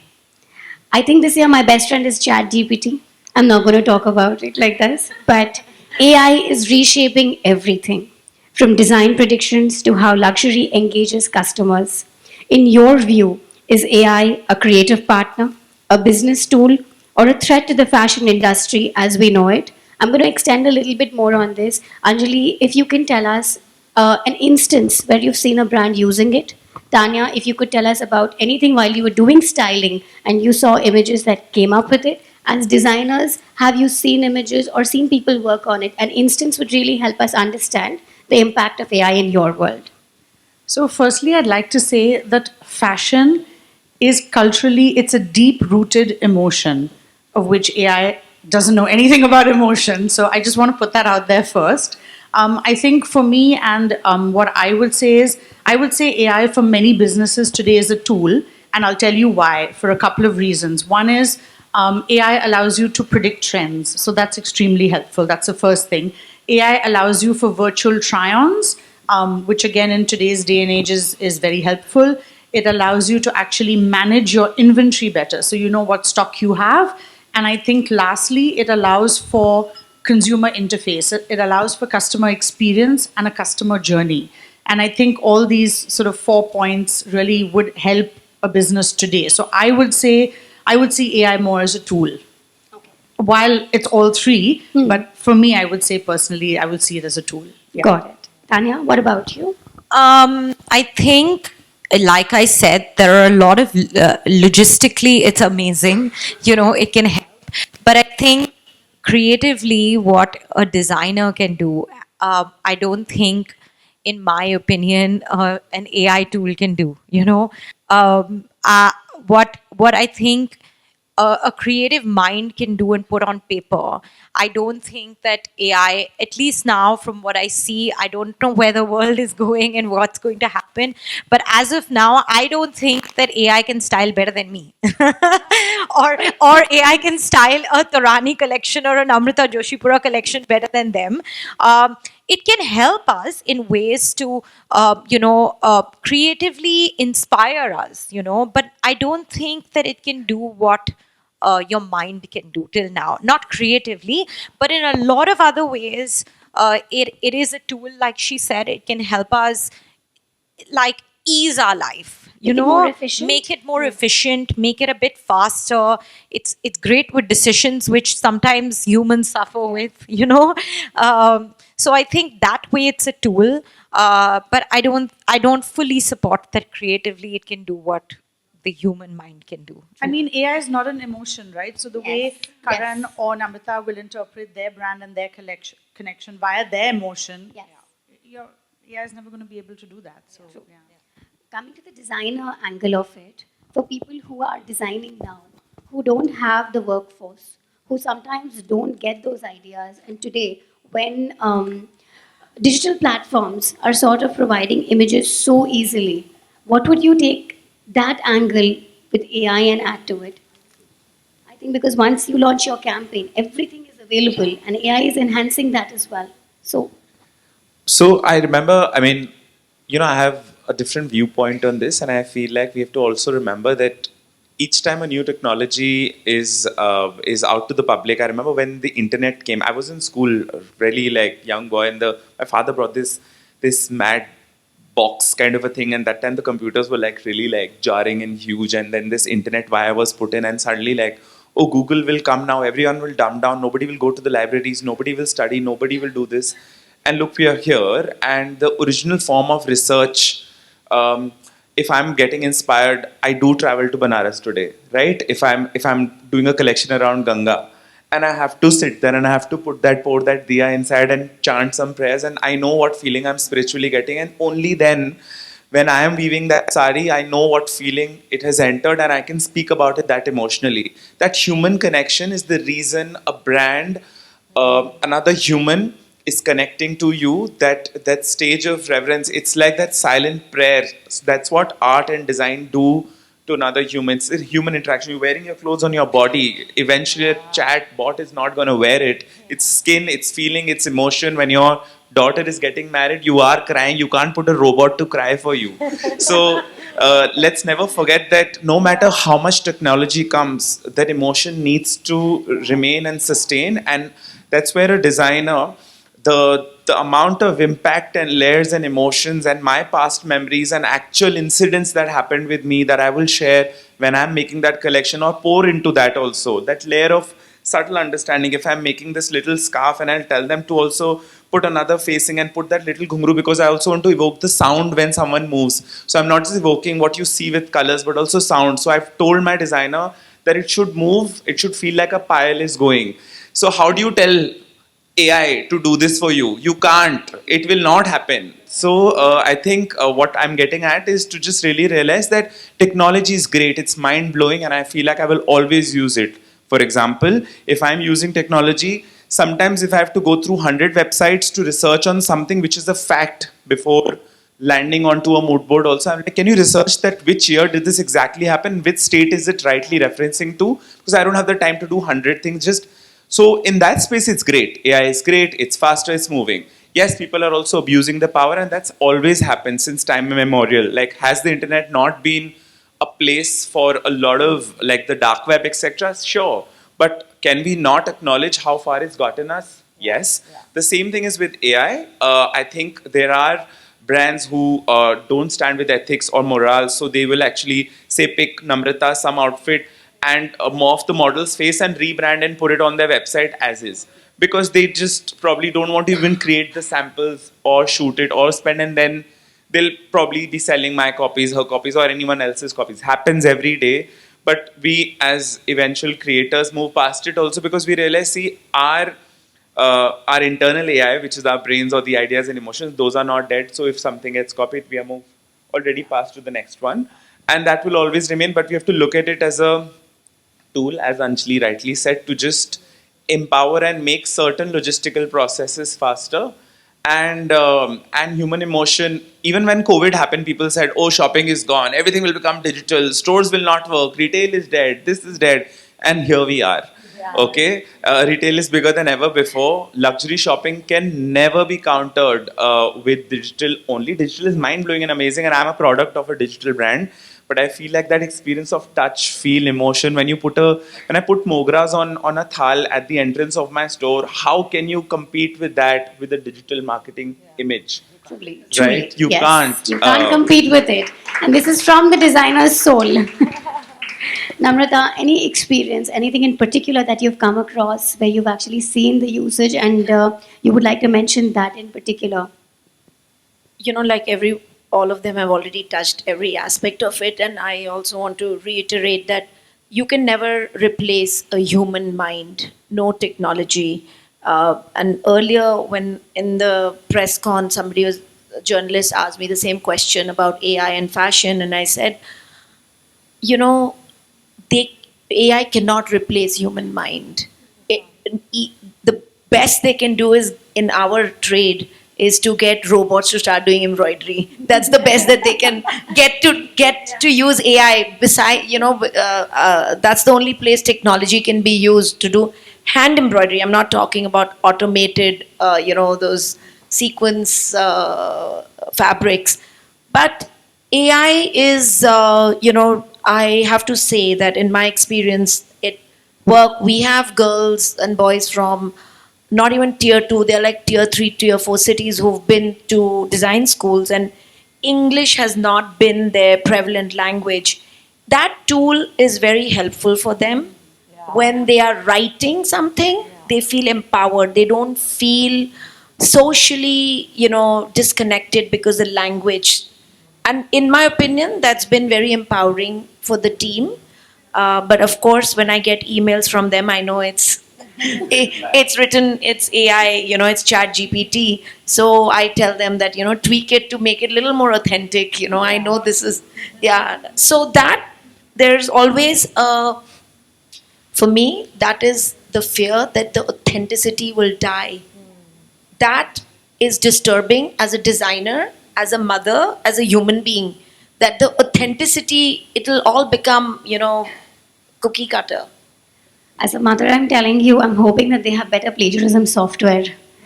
I think this year my best friend is ChatGPT. I'm not going to talk about it like this, but AI is reshaping everything, from design predictions to how luxury engages customers. In your view, is AI a creative partner, a business tool, or a threat to the fashion industry as we know it? I'm going to extend a little bit more on this. Anjali, if you can tell us an instance where you've seen a brand using it. Tanya, if you could tell us about anything while you were doing styling and you saw images that came up with it. As designers, have you seen images or seen people work on it? An instance would really help us understand the impact of AI in your world. So firstly, I'd like to say that fashion is culturally, it's a deep-rooted emotion of which AI doesn't know anything about emotion. So I just want to put that out there first. I think for me and what I would say is, I would say AI for many businesses today is a tool, and I'll tell you why for a couple of reasons. One is AI allows you to predict trends, so that's extremely helpful. That's the first thing. AI allows you for virtual try-ons, which again in today's day and age is very helpful. It allows you to actually manage your inventory better, so you know what stock you have. And I think lastly, it allows for consumer interface. It allows for customer experience and a customer journey. And I think all these sort of 4 points really would help a business today. So I would see AI more as a tool. Okay. While it's all three, but for me, I would say personally, I would see it as a tool. Yeah. Got it. Tanya, what about you? I think, like I said, there are a lot of logistically, it's amazing. It can help. But I think creatively, what a designer can do, I don't think, in my opinion, an AI tool can do. What I think a creative mind can do and put on paper, I don't think that AI, at least now from what I see, I don't know where the world is going and what's going to happen. But as of now, I don't think that AI can style better than me. or AI can style a Tarani collection or an Amrita Joshipura collection better than them. It can help us in ways to, creatively inspire us, but I don't think that it can do what your mind can do till now. Not creatively, but in a lot of other ways, it is a tool, like she said, it can help us like ease our life, make it more efficient, make it a bit faster. It's great with decisions which sometimes humans suffer with, so I think that way it's a tool, but I don't fully support that creatively it can do what the human mind can do. I mean, AI is not an emotion, right? So the way Karan or Namrata will interpret their brand and their connection via their emotion, your AI is never going to be able to do that. So, yeah. Coming to the designer angle of it, for people who are designing now, who don't have the workforce, who sometimes don't get those ideas, and today when digital platforms are sort of providing images so easily, what would you take that angle with AI and add to it. I think because once you launch your campaign, everything is available and AI is enhancing that as well. So I remember, I mean, I have a different viewpoint on this, and I feel like we have to also remember that each time a new technology is out to the public. I remember when the internet came. I was in school, really like young boy, and my father brought this mad box kind of a thing, and that time the computers were like really like jarring and huge, and then this internet wire was put in, and suddenly like, oh, Google will come now, everyone will dumb down, nobody will go to the libraries, nobody will study, nobody will do this. And look, we are here, and the original form of research, if I'm getting inspired, I do travel to Banaras today, right? If I'm doing a collection around Ganga, and I have to sit there and I have to pour that diya inside and chant some prayers, and I know what feeling I'm spiritually getting, and only then, when I am weaving that sari, I know what feeling it has entered, and I can speak about it that emotionally. That human connection is the reason a brand, another human, is connecting to you. That stage of reverence, it's like that silent prayer. That's what art and design do to another human. It's a human interaction. You're wearing your clothes on your body. Eventually a chat bot is not going to wear it. It's skin, it's feeling, it's emotion. When your daughter is getting married, you are crying. You can't put a robot to cry for you. So let's never forget that no matter how much technology comes, that emotion needs to remain and sustain. And that's where a designer, the amount of impact and layers and emotions and my past memories and actual incidents that happened with me that I will share when I'm making that collection, or pour into that also. That layer of subtle understanding. If I'm making this little scarf, and I'll tell them to also put another facing and put that little ghungru, because I also want to evoke the sound when someone moves. So I'm not just evoking what you see with colors, but also sound. So I've told my designer that it should move, it should feel like a pile is going. So how do you tell AI to do this for you? You can't. It will not happen. So I think what I'm getting at is to just really realize that technology is great. It's mind blowing, and I feel like I will always use it. For example, if I'm using technology, sometimes if I have to go through 100 websites to research on something which is a fact before landing onto a mood board also, I'm like, can you research that which year did this exactly happen? Which state is it rightly referencing to? Because I don't have the time to do 100 things. Just so in that space, it's great. AI is great. It's faster. It's moving. Yes, people are also abusing the power, and that's always happened since time immemorial. Like, has the internet not been a place for a lot of like the dark web, etc.? Sure. But can we not acknowledge how far it's gotten us? Yes. Yeah. The same thing is with AI. I think there are brands who don't stand with ethics or morale, so they will actually say pick Namrata some outfit and morph the model's face and rebrand and put it on their website as is, because they just probably don't want to even create the samples or shoot it or spend, and then they'll probably be selling my copies, her copies, or anyone else's copies. Happens every day. But we as eventual creators move past it also, because we realize, see, our internal AI, which is our brains or the ideas and emotions, those are not dead. So if something gets copied, we are already passed to the next one. And that will always remain, but we have to look at it as a tool, as Anjali rightly said, to just empower and make certain logistical processes faster. And human emotion, even when COVID happened, people said, oh, shopping is gone, everything will become digital, stores will not work, retail is dead, this is dead. And here we are. Yeah. Okay, retail is bigger than ever before. Luxury shopping can never be countered with digital only. Digital is mind-blowing and amazing, and I'm a product of a digital brand. But I feel like that experience of touch, feel, emotion, when I put mogras on a thal at the entrance of my store, how can you compete with that with a digital marketing image? Truly. Right? You yes. can't. You can't compete with it. And this is from the designer's soul. Namrata, any experience, anything in particular that you've come across where you've actually seen the usage and you would like to mention that in particular? You know, like all of them have already touched every aspect of it, and I also want to reiterate that you can never replace a human mind, no technology. And earlier, when in the press con, a journalist asked me the same question about AI and fashion, and I said, you know, AI cannot replace human mind. The best they can do is, in our trade, is to get robots to start doing embroidery. That's the best that they can get to use AI. Beside, that's the only place technology can be used to do hand embroidery. I'm not talking about automated, those sequence fabrics, but AI is, I have to say that in my experience at work, we have girls and boys from not even tier 2, they're like tier 3, tier 4 cities who've been to design schools, and English has not been their prevalent language. That tool is very helpful for them. When they are writing something, they feel empowered. They don't feel socially, disconnected because the language. And in my opinion, that's been very empowering for the team. But of course, when I get emails from them, I know it's written, it's AI, it's Chat GPT. So I tell them that, tweak it to make it a little more authentic. I know this is, So that there's always for me, that is the fear that the authenticity will die. That is disturbing as a designer, as a mother, as a human being. That the authenticity, it'll all become, cookie cutter. As a mother, I'm telling you, I'm hoping that they have better plagiarism software.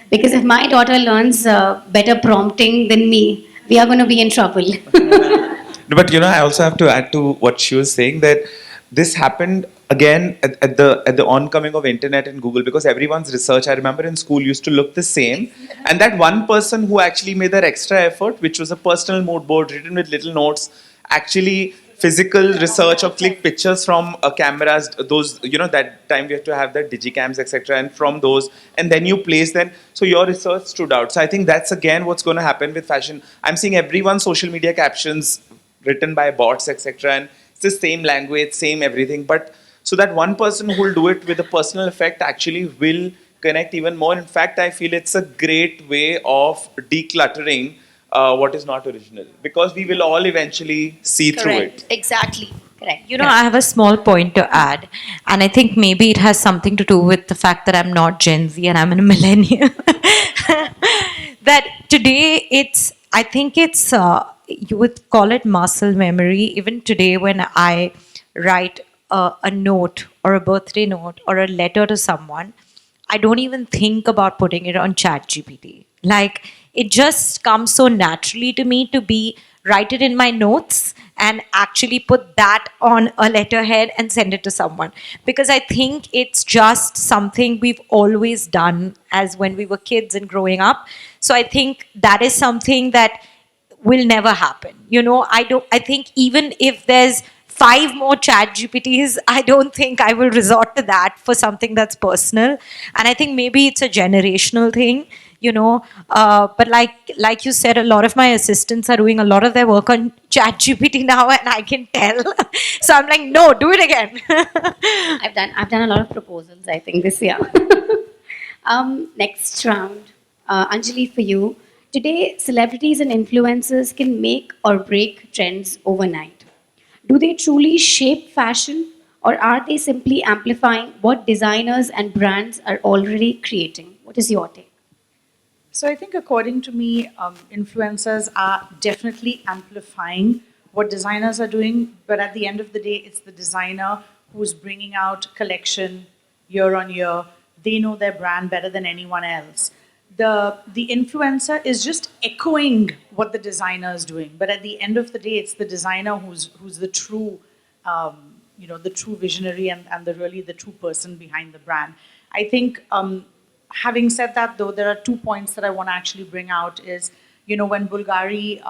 Because if my daughter learns better prompting than me, we are going to be in trouble. No, but I also have to add to what she was saying, that this happened again at the oncoming of internet and Google, because everyone's research, I remember in school, used to look the same. And that one person who actually made that extra effort, which was a personal mood board written with little notes, actually physical research or click pictures from cameras, those, that time we have to have that digicams, etc. And from those, and then you place them. So your research stood out. So I think that's again what's going to happen with fashion. I'm seeing everyone's social media captions written by bots, etc. And it's the same language, same everything. But so that one person who will do it with a personal effect actually will connect even more. In fact, I feel it's a great way of decluttering what is not original, because we will all eventually see through it. Exactly. Correct. I have a small point to add, and I think maybe it has something to do with the fact that I'm not Gen Z and I'm a millennial. That today I think it's, you would call it muscle memory. Even today, when I write a note or a birthday note or a letter to someone, I don't even think about putting it on Chat GPT. Like, it just comes so naturally to me to write it in my notes and actually put that on a letterhead and send it to someone. Because I think it's just something we've always done as when we were kids and growing up. So I think that is something that will never happen. I think even if there's 5 more Chat GPTs, I don't think I will resort to that for something that's personal. And I think maybe it's a generational thing, but like you said, a lot of my assistants are doing a lot of their work on Chat GPT now, and I can tell. So I'm like, no, do it again. I've done a lot of proposals, I think, this year. Next round. Anjali, for you. Today, celebrities and influencers can make or break trends overnight. Do they truly shape fashion, or are they simply amplifying what designers and brands are already creating? What is your take? So I think, according to me, influencers are definitely amplifying what designers are doing. But at the end of the day, it's the designer who's bringing out collection year on year. They know their brand better than anyone else. The influencer is just echoing what the designer is doing. But at the end of the day, it's the designer who's the true, the true visionary and the true person behind the brand. I think. Having said that, though, there are 2 points that I want to actually bring out is, when Bulgari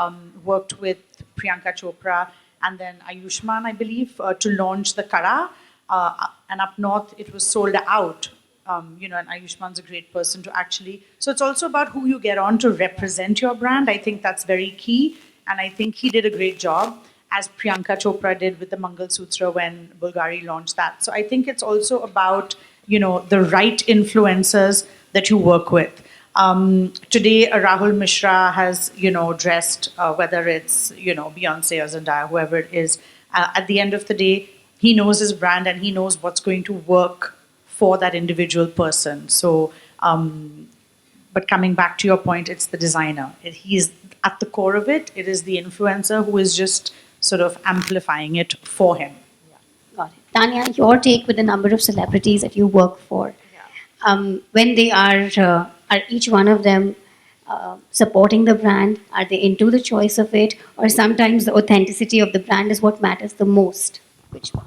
worked with Priyanka Chopra and then Ayushmann, I believe, to launch the Kara, and up north it was sold out, and Ayushmann's a great person to actually, so it's also about who you get on to represent your brand. I think that's very key, and I think he did a great job, as Priyanka Chopra did with the Mangal Sutra when Bulgari launched that. So I think it's also about the right influencers that you work with. Today, Rahul Mishra has, dressed, whether it's, Beyonce or Zendaya, whoever it is. At the end of the day, he knows his brand and he knows what's going to work for that individual person. So but coming back to your point, it's the designer. He's at the core of it. It is the influencer who is just sort of amplifying it for him. Got it. Tanya, your take with the number of celebrities that you work for. When they are each one of them supporting the brand? Are they into the choice of it? Or sometimes the authenticity of the brand is what matters the most? Which one?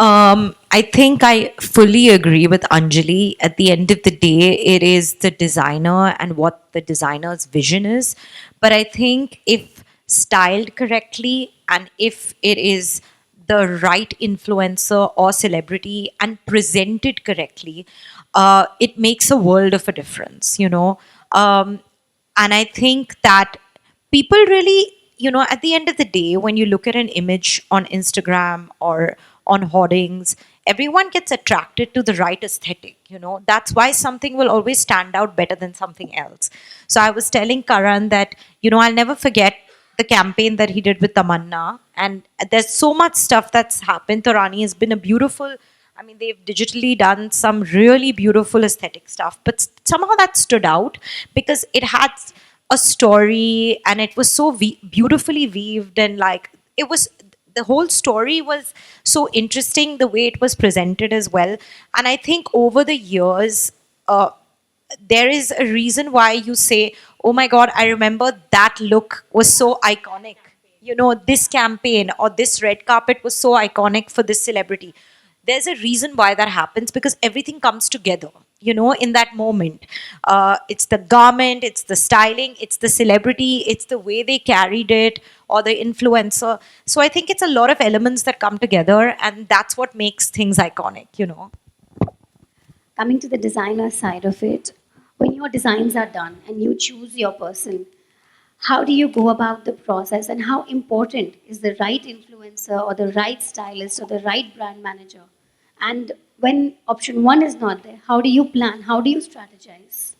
I think I fully agree with Anjali. At the end of the day, it is the designer and what the designer's vision is. But I think if styled correctly and if it is the right influencer or celebrity and presented correctly, it makes a world of a difference, you know. And I think that people really, you know, at the end of the day, when you look at an image on Instagram or on hoardings, everyone gets attracted to the right aesthetic, you know. That's why something will always stand out better than something else. So I was telling Karan that, you know, I'll never forget the campaign that he did with Tamanna. And there's so much stuff that's happened. Torani has been a beautiful, I mean, they've digitally done some really beautiful aesthetic stuff, but somehow that stood out because it had a story and it was so beautifully weaved, and like it was, the whole story was so interesting the way it was presented as well. And I think over the years, there is a reason why you say, oh my God, I remember that look was so iconic. You know, this campaign or this red carpet was so iconic for this celebrity. There's a reason why that happens because everything comes together, you know, in that moment. It's the garment, it's the styling, it's the celebrity, it's the way they carried it or the influencer. So I think it's a lot of elements that come together, and that's what makes things iconic, you know. Coming to the designer side of it, when your designs are done and you choose your person, how do you go about the process, and how important is the right influencer or the right stylist or the right brand manager? And when option one is not there, how do you plan? How do you strategize?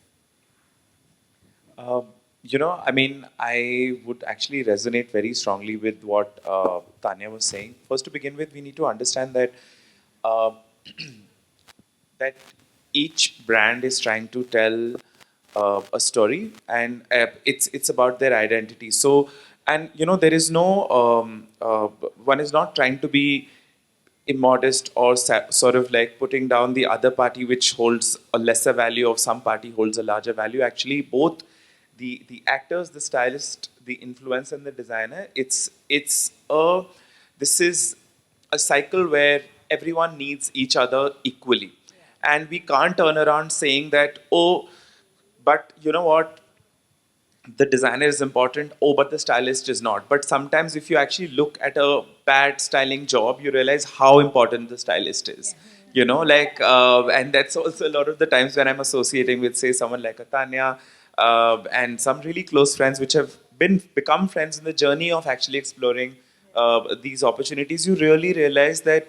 You know, I mean, I would actually resonate very strongly with what Tanya was saying. First, to begin with, we need to understand that that each brand is trying to tell a story, and it's about their identity. So, and you know, there is no one is not trying to be immodest or sort of like putting down the other party, which holds a lesser value, or some party holds a larger value. Actually, both the actors, the stylist, the influencer, and the designer, this is a cycle where everyone needs each other equally. And we can't turn around saying that, oh, but you know what, the designer is important, oh, but the stylist is not. But sometimes if you actually look at a bad styling job, you realize how important the stylist is. You know, like, and that's also a lot of the times when I'm associating with, say, someone like a Tanya, and some really close friends which have become friends in the journey of actually exploring these opportunities, you really realize that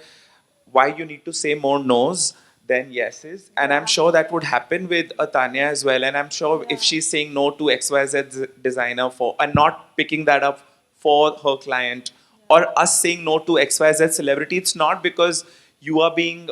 why you need to say more no's than yeses. And I'm sure that would happen with a Tanya as well. And I'm sure if she's saying no to XYZ designer for and not picking that up for her client, or us saying no to XYZ celebrity, it's not because you are being,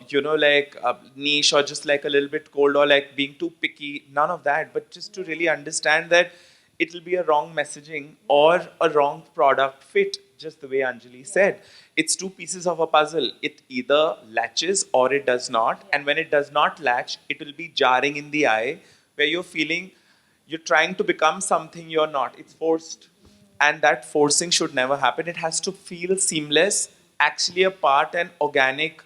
you know, like niche or just like a little bit cold or like being too picky. None of that. But just to really understand that it'll be a wrong messaging or a wrong product fit, just the way Anjali said. It's two pieces of a puzzle. It either latches or it does not. And when it does not latch, it will be jarring in the eye, where you're feeling you're trying to become something you're not. It's forced. And that forcing should never happen. It has to feel seamless, actually a part and organic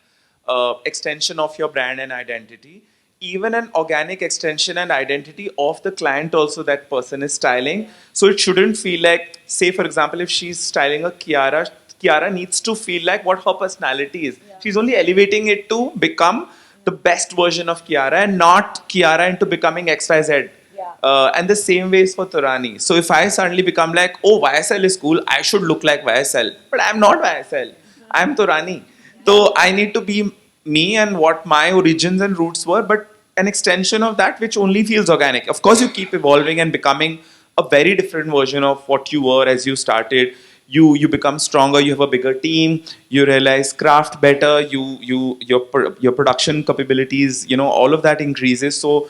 extension of your brand and identity. Even an organic extension and identity of the client also that person is styling. So it shouldn't feel like, say for example, if she's styling a Kiara needs to feel like what her personality is. Yeah. She's only elevating it to become the best version of Kiara and not Kiara into becoming XYZ. Yeah. And the same way is for Torani. So if I suddenly become like, oh, YSL is cool, I should look like YSL. But I'm not YSL. I'm Torani. So I need to be me and what my origins and roots were, but an extension of that which only feels organic. Of course, you keep evolving and becoming a very different version of what you were as you started. you become stronger, you have a bigger team, you realize craft better, your production capabilities, all of that increases. So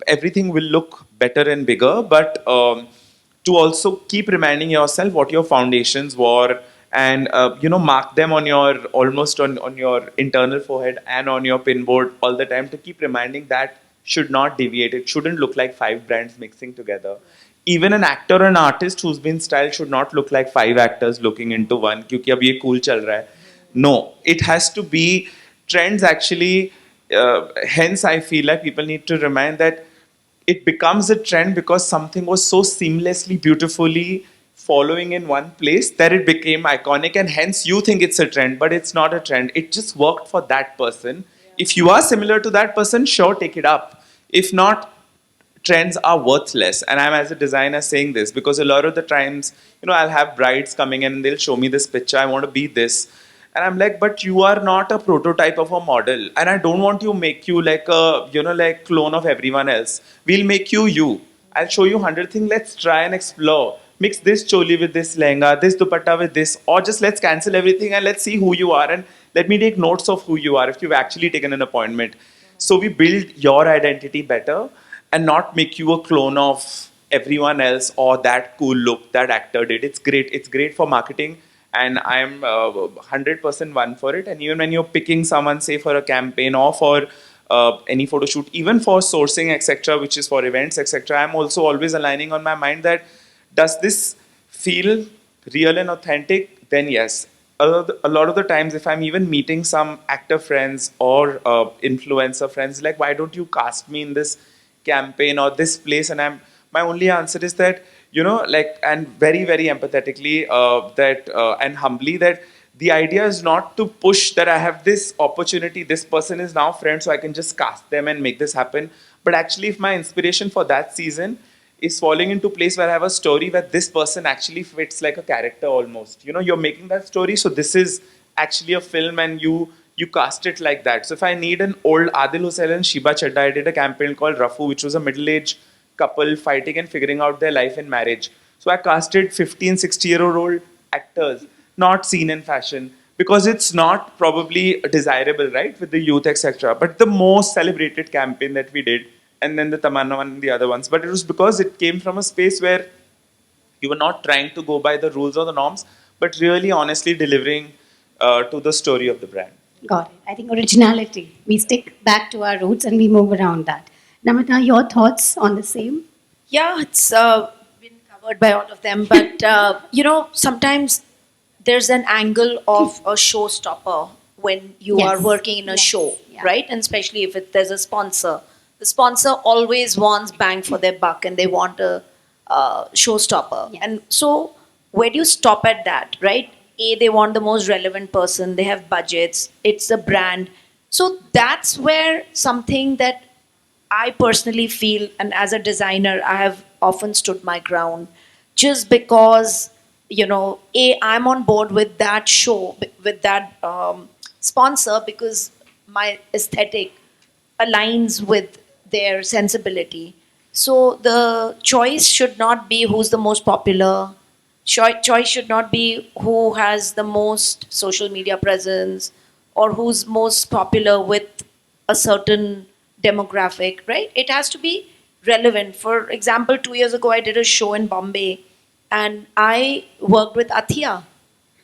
everything will look better and bigger. But to also keep reminding yourself what your foundations were, and mark them on your almost on your internal forehead and on your pinboard all the time, to keep reminding that should not deviate. It shouldn't look like five brands mixing together. Even an actor or an artist who's been styled should not look like five actors looking into one, क्योंकि अब ये cool चल रहा है. No, it has to be trends actually. Hence, I feel like people need to remind that it becomes a trend because something was so seamlessly, beautifully following in one place that it became iconic, and hence you think it's a trend, but it's not a trend. It just worked for that person. If you are similar to that person, sure, take it up. If not, trends are worthless. And I'm, as a designer, saying this because a lot of the times, I'll have brides coming in and they'll show me this picture, I want to be this. And I'm like, but you are not a prototype of a model. And I don't want to make you like a, like clone of everyone else. We'll make you you. I'll show you 100 things. Let's try and explore. Mix this choli with this lehenga, this dupatta with this, or just let's cancel everything and let's see who you are. And let me take notes of who you are if you've actually taken an appointment. So we build your identity better and not make you a clone of everyone else or that cool look that actor did. It's great. It's great for marketing. And I'm 100% one for it. And even when you're picking someone, say for a campaign or for any photo shoot, even for sourcing, etc., which is for events, etc., I'm also always aligning on my mind that does this feel real and authentic? Then yes. A lot of the times, if I'm even meeting some actor friends or influencer friends, like, why don't you cast me in this campaign or this place? And my only answer is that, and very, very empathetically and humbly, that the idea is not to push that I have this opportunity, this person is now friend, so I can just cast them and make this happen. But actually, if my inspiration for that season is falling into place where I have a story where this person actually fits like a character almost. You're making that story, so this is actually a film and you cast it like that. So if I need an old Adil Hussain and Shiba Chadda, I did a campaign called Rafu, which was a middle-aged couple fighting and figuring out their life in marriage. So I casted 15, 60-year-old actors, not seen in fashion, because it's not probably desirable, right, with the youth, etc. But the most celebrated campaign that we did, and then the Tamanna one and the other ones. But it was because it came from a space where you were not trying to go by the rules or the norms, but really honestly delivering to the story of the brand. Got it. I think originality. We stick back to our roots and we move around that. Namrata, your thoughts on the same? Yeah, it's been covered by all of them. But, sometimes there's an angle of a showstopper when you are working in a show, right? And especially if there's a sponsor. The sponsor always wants bang for their buck and they want a showstopper. Yes. And so where do you stop at that, right? They want the most relevant person. They have budgets. It's a brand. So that's where something that I personally feel, and as a designer, I have often stood my ground just because, I'm on board with that show, with that sponsor, because my aesthetic aligns with their sensibility. So the choice should not be who's the most popular. Choice should not be who has the most social media presence or who's most popular with a certain demographic, right? It has to be relevant. For example, 2 years ago, I did a show in Bombay and I worked with Athia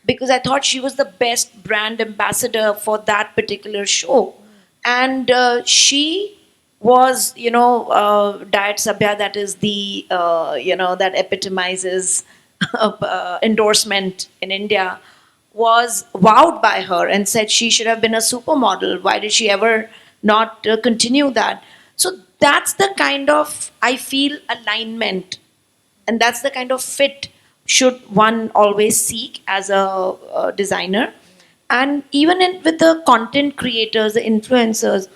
because I thought she was the best brand ambassador for that particular show. And she was, Diet Sabya, that is the, that epitomizes endorsement in India, was wowed by her and said she should have been a supermodel. Why did she ever not continue that? So that's the kind of, I feel, alignment. And that's the kind of fit should one always seek as a designer. And even with the content creators, the influencers,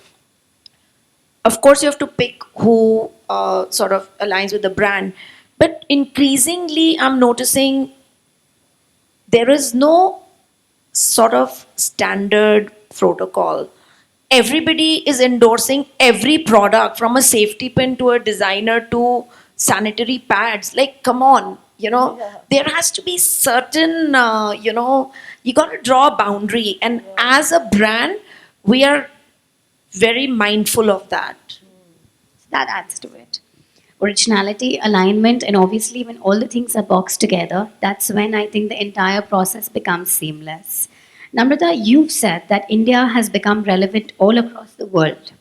of course, you have to pick who sort of aligns with the brand. But increasingly, I'm noticing there is no sort of standard protocol. Everybody is endorsing every product, from a safety pin to a designer to sanitary pads. Like, come on. You know, there has to be certain, you got to draw a boundary. And as a brand, we are very mindful of that. That adds to it. Originality, alignment, and obviously, when all the things are boxed together, that's when I think the entire process becomes seamless. Namrata, you've said that India has become relevant all across the world.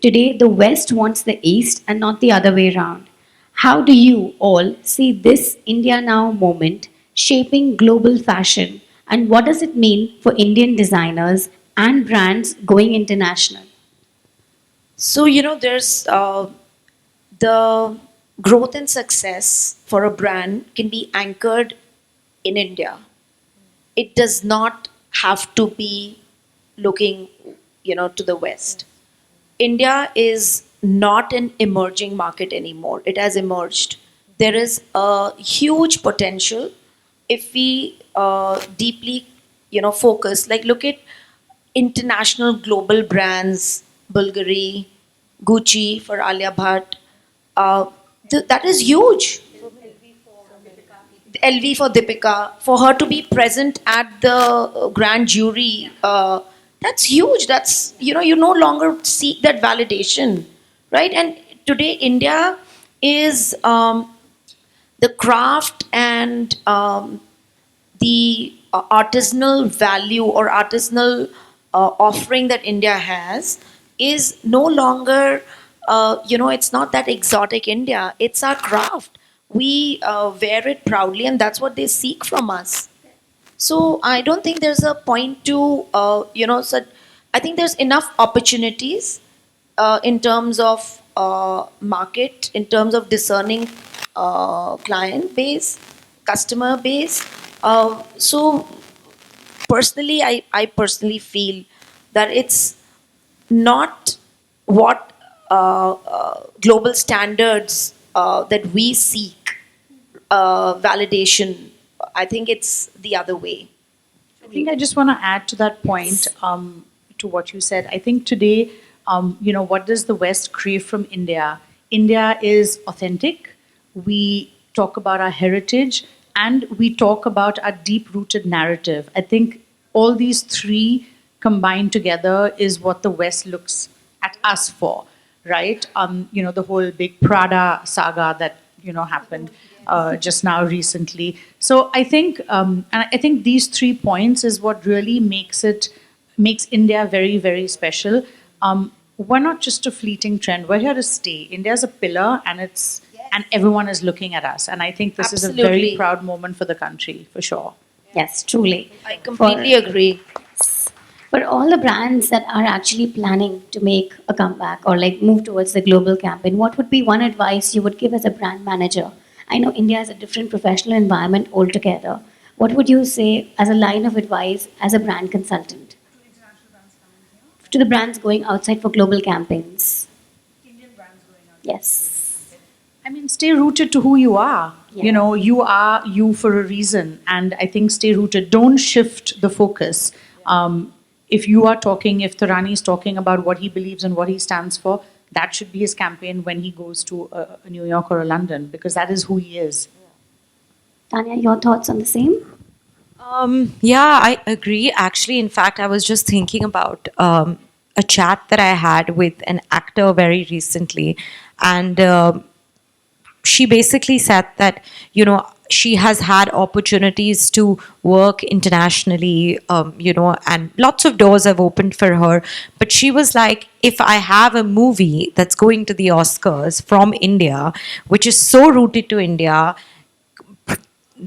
Today, the West wants the East and not the other way around. How do you all see this India Now moment shaping global fashion, and what does it mean for Indian designers and brands going international? So, there's the growth and success for a brand can be anchored in India. It does not have to be looking, to the West. India is not an emerging market anymore. It has emerged. There is a huge potential if we deeply, focus. Like, look at international global brands, Bulgari, Gucci for Alia Bhatt. That is huge. LV for Deepika, for her to be present at the grand jury, that's huge. That's, you no longer seek that validation, right? And today, India is the craft and the artisanal value or artisanal offering that India has is no longer, it's not that exotic India. It's our craft. We wear it proudly, and that's what they seek from us. So I don't think there's a point to, so I think there's enough opportunities in terms of market, in terms of discerning client base, customer base. So personally, I personally feel that it's not what global standards that we seek validation. I think it's the other way. I think I just want to add to that point, to what you said. I think today, what does the West crave from India? India is authentic. We talk about our heritage and we talk about our deep-rooted narrative. I think all these three combined together is what the West looks at us for, right? The whole big Prada saga that, happened just now recently. So I think, and I think these 3 points is what really makes India very, very special. We're not just a fleeting trend. We're here to stay. India's a pillar, and and everyone is looking at us. And I think this is a very proud moment for the country, for sure. Yes, truly. I completely agree. For all the brands that are actually planning to make a comeback or like move towards the global campaign, what would be one advice you would give as a brand manager? I know India is a different professional environment altogether. What would you say as a line of advice as a brand consultant? To the brands going outside for global campaigns. Indian brands going outside. Yes. I mean, stay rooted to who you are. Yeah. You are you for a reason. And I think stay rooted. Don't shift the focus. If you are talking, if Tarani is talking about what he believes and what he stands for, that should be his campaign when he goes to a New York or a London, because that is who he is. Tanya, your thoughts on the same? Yeah, I agree. Actually, in fact, I was just thinking about a chat that I had with an actor very recently. And she basically said that, she has had opportunities to work internationally, and lots of doors have opened for her. But she was like, if I have a movie that's going to the Oscars from India, which is so rooted to India,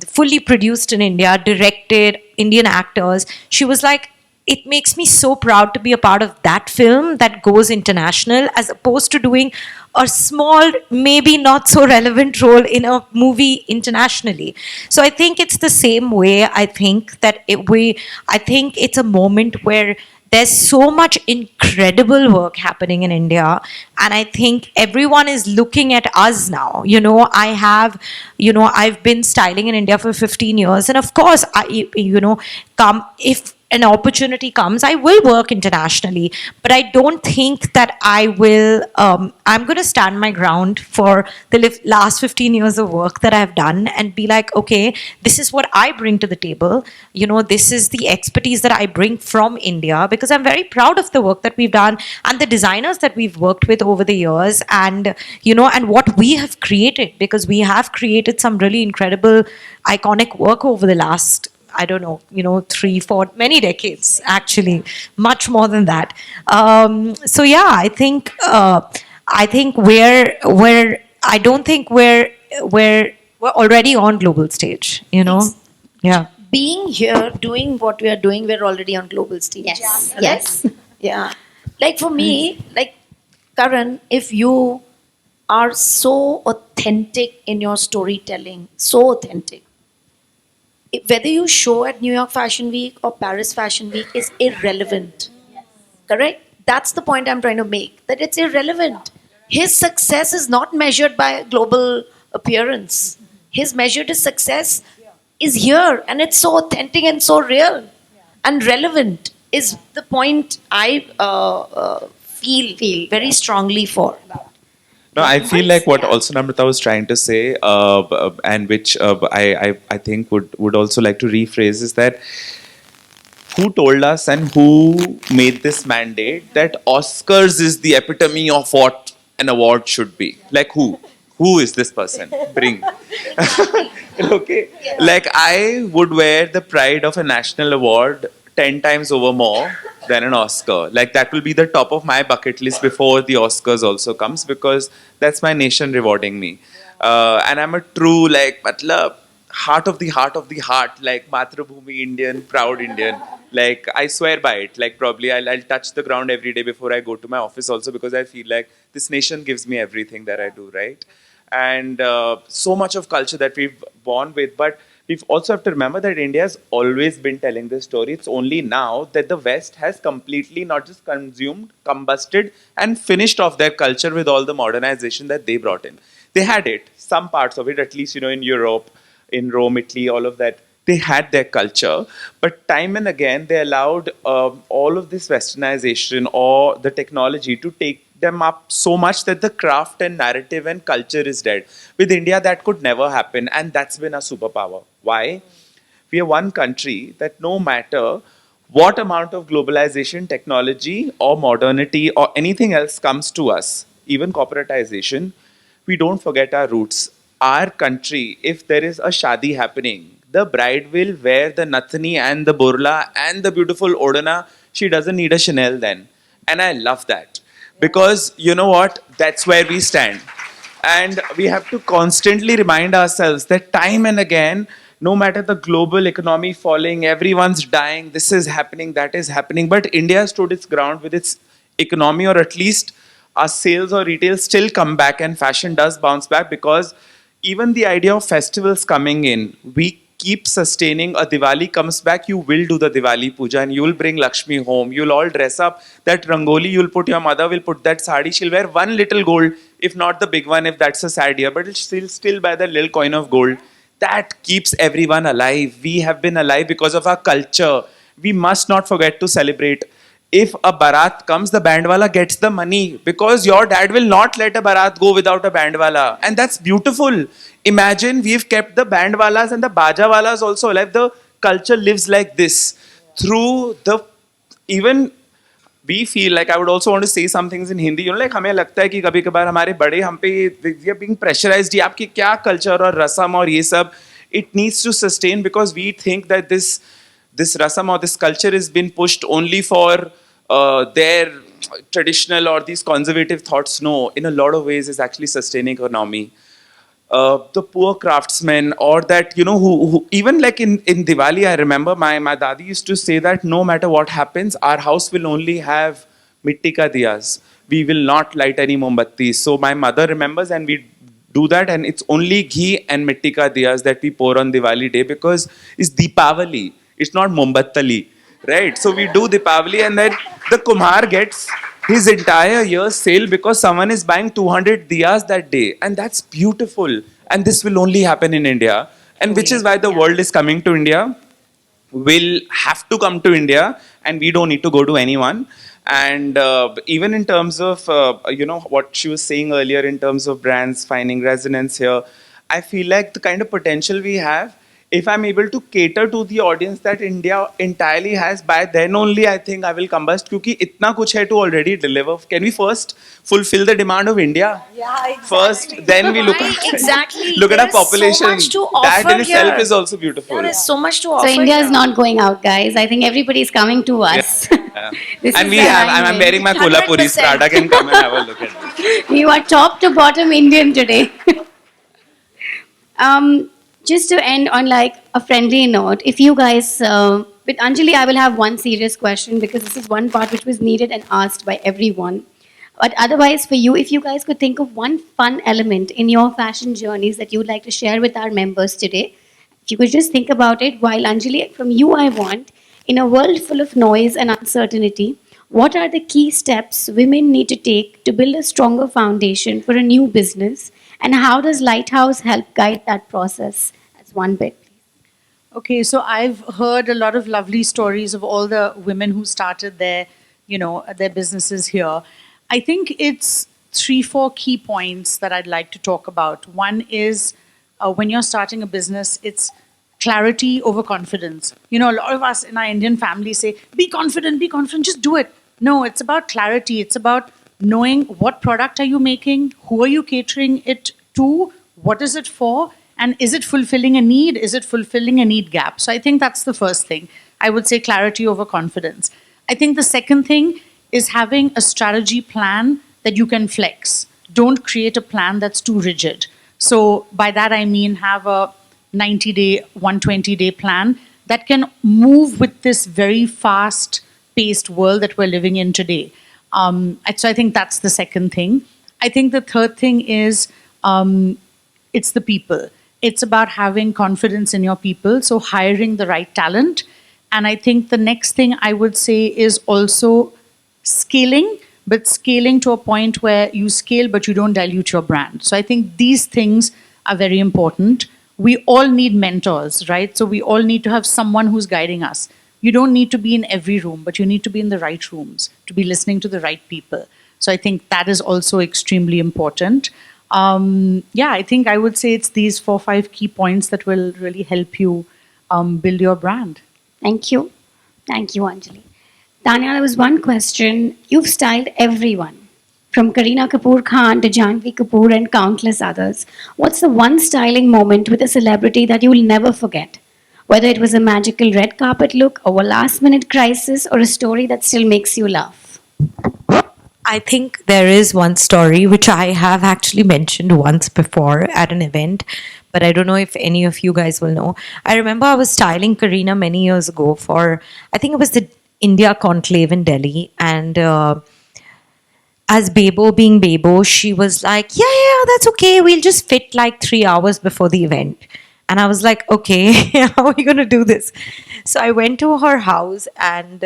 fully produced in India, directed, Indian actors, she was like, it makes me so proud to be a part of that film that goes international, as opposed to doing a small, maybe not so relevant role in a movie internationally. So I think it's the same way. I think that I think it's a moment where there's so much incredible work happening in India, and I think everyone is looking at us now. I've been styling in India for 15 years, and of course, if an opportunity comes, I will work internationally. But I don't think that I will, I'm going to stand my ground for the last 15 years of work that I've done and be like, okay, this is what I bring to the table. You know, this is the expertise that I bring from India, because I'm very proud of the work that we've done and the designers that we've worked with over the years, and, you know, and what we have created, because we have created some really incredible, iconic work over the last, I don't know, you know, 3, 4, many decades, actually, much more than that. So yeah, I think I don't think we're already on global stage, you know? Yeah. Being here, doing what we are doing, we're already on global stage. Yes. Right? Yes. Yeah. Like for me, like Karan, if you are so authentic in your storytelling, so authentic, whether you show at New York Fashion Week or Paris Fashion Week is irrelevant. Correct? That's the point I'm trying to make, that it's irrelevant. His success is not measured by global appearance. His measured success is here, and it's so authentic and so real and relevant is the point I feel very strongly for. No, I feel like what also Namrata was trying to say, and which I think would also like to rephrase, is that who told us and who made this mandate that Oscars is the epitome of what an award should be? Like who? Who is this person? Bring. Okay. Like I would wear the pride of a national award 10 times over more than an Oscar. Like that will be the top of my bucket list before the Oscars also comes, because that's my nation rewarding me. And I'm a true, like, matlab, heart of the heart, like Matrabhumi Indian, proud Indian. Like I swear by it. Like probably I'll touch the ground every day before I go to my office also, because I feel like this nation gives me everything that I do, right? And so much of culture that we've born with, but we also have to remember that India has always been telling this story. It's only now that the West has completely not just consumed, combusted, and finished off their culture with all the modernization that they brought in. They had it, some parts of it, at least, you know, in Europe, in Rome, Italy, all of that. They had their culture, but time and again, they allowed all of this westernization or the technology to take them up so much that the craft and narrative and culture is dead. With India, that could never happen, and that's been our superpower. Why? We are one country that no matter what amount of globalization, technology, or modernity, or anything else comes to us, even corporatization, we don't forget our roots. Our country, if there is a shadi happening, the bride will wear the nathani and the burla and the beautiful odana. She doesn't need a Chanel then. And I love that. Because you know what? That's where we stand. And we have to constantly remind ourselves that time and again, no matter the global economy falling, everyone's dying, this is happening, that is happening. But India stood its ground with its economy, or at least our sales or retail still come back, and fashion does bounce back, because even the idea of festivals coming in, we keep sustaining. A Diwali comes back, you will do the Diwali puja and you will bring Lakshmi home. You'll all dress up. That rangoli you'll put, your mother will put that sari. She'll wear one little gold, if not the big one, if that's a sad year, but she'll still buy the little coin of gold. That keeps everyone alive. We have been alive because of our culture. We must not forget to celebrate. If a barat comes, the bandwala gets the money, because your dad will not let a barat go without a bandwala. And that's beautiful. Imagine we've kept the bandwalas and the bajawalas also alive. The culture lives like this. Through the, even we feel like, I would also want to say some things in Hindi. You know, like हमें लगता है कि कभी कभार हमारे बड़े हम पे we are being pressurized. ये आपकी क्या culture और रस्म और ये सब, it needs to sustain, because we think that this rasam or this culture has been pushed only for their traditional or these conservative thoughts. No, in a lot of ways, is actually sustaining economy. The poor craftsmen, or that, you know, who even like in Diwali, I remember my dadi used to say that no matter what happens, our house will only have mitti ka diyas. We will not light any mombattis. So my mother remembers, and we do that, and it's only ghee and mitti ka diyas that we pour on Diwali day, because it's Deepavali. It's not Mombattali, right? So we do Deepavali, and then the Kumar gets his entire year's sale because someone is buying 200 diyas that day. And that's beautiful. And this will only happen in India. And which is why the world is coming to India. will have to come to India, and we don't need to go to anyone. And even in terms of what she was saying earlier, in terms of brands finding resonance here, I feel like the kind of potential we have, if I'm able to cater to the audience that India entirely has, by then only I think I will combust, because itna kuch hai to already deliver. Can we first fulfill the demand of India? Yeah, exactly. First, then we look at Exactly. look at our There is population. so much to That offer in itself here. is also beautiful. There is so much to So offer. India is here. not going out, guys. I think everybody is coming to us. Yeah. This And is we the have. I'm alignment. wearing my Kolhapuri's 100%. Prada. Can come and have a look at this. You are top to bottom Indian today. Just to end on like a friendly note, if you guys, with Anjali, I will have one serious question because this is one part which was needed and asked by everyone. But otherwise, for you, if you guys could think of one fun element in your fashion journeys that you would like to share with our members today, if you could just think about it, while Anjali, from you, I want, in a world full of noise and uncertainty, what are the key steps women need to take to build a stronger foundation for a new business? And how does Lighthouse help guide that process? That's one bit. Okay, so I've heard a lot of lovely stories of all the women who started their, their businesses here. I think it's 3-4 key points that I'd like to talk about. One is when you're starting a business, it's clarity over confidence. A lot of us in our Indian family say, be confident, just do it. No, it's about clarity. It's about knowing what product are you making, who are you catering it to, what is it for, and is it fulfilling a need? Is it fulfilling a need gap? So I think that's the first thing. I would say clarity over confidence. I think the second thing is having a strategy plan that you can flex. Don't create a plan that's too rigid. So by that I mean have a 90-day, 120-day plan that can move with this very fast-paced world that we're living in today. So I think that's the second thing. I think the third thing is it's the people. It's about having confidence in your people, so hiring the right talent. And I think the next thing I would say is also scaling, but scaling to a point where you scale but you don't dilute your brand. So I think these things are very important. We all need mentors, right? So we all need to have someone who's guiding us. You don't need to be in every room, but you need to be in the right rooms, to be listening to the right people. So I think that is also extremely important. I think I would say it's these 4-5 key points that will really help you build your brand. Thank you. Thank you, Anjali. Tanya, there was one question. You've styled everyone, from Kareena Kapoor Khan to Janhvi Kapoor and countless others. What's the one styling moment with a celebrity that you will never forget? Whether it was a magical red carpet look, or a last-minute crisis, or a story that still makes you laugh. I think there is one story which I have actually mentioned once before at an event, but I don't know if any of you guys will know. I remember I was styling Kareena many years ago for, I think it was the India Conclave in Delhi, and as Bebo being Bebo, she was like, yeah, that's okay. We'll just fit like 3 hours before the event. And I was like, okay, how are we going to do this? So I went to her house and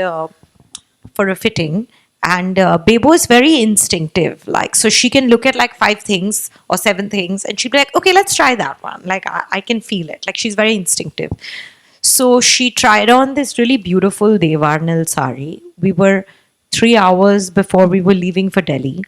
for a fitting. And Bebo is very instinctive. Like, so she can look at like 5 things or 7 things and she'd be like, okay, let's try that one. Like, I can feel it. Like, she's very instinctive. So she tried on this really beautiful Devarnal sari. We were 3 hours before we were leaving for Delhi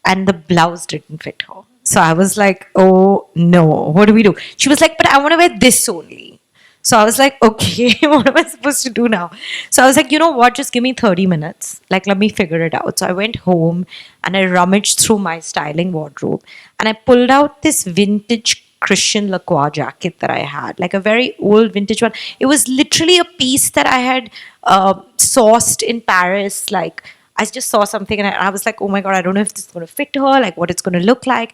and the blouse didn't fit her. So I was like, oh no, what do we do? She was like, but I want to wear this only. So I was like, okay, what am I supposed to do now? So I was like, you know what, just give me 30 minutes. Like, let me figure it out. So I went home and I rummaged through my styling wardrobe and I pulled out this vintage Christian Lacroix jacket that I had, like a very old vintage one. It was literally a piece that I had sourced in Paris. Like, I just saw something and I was like, oh my God, I don't know if this is going to fit her, like what it's going to look like.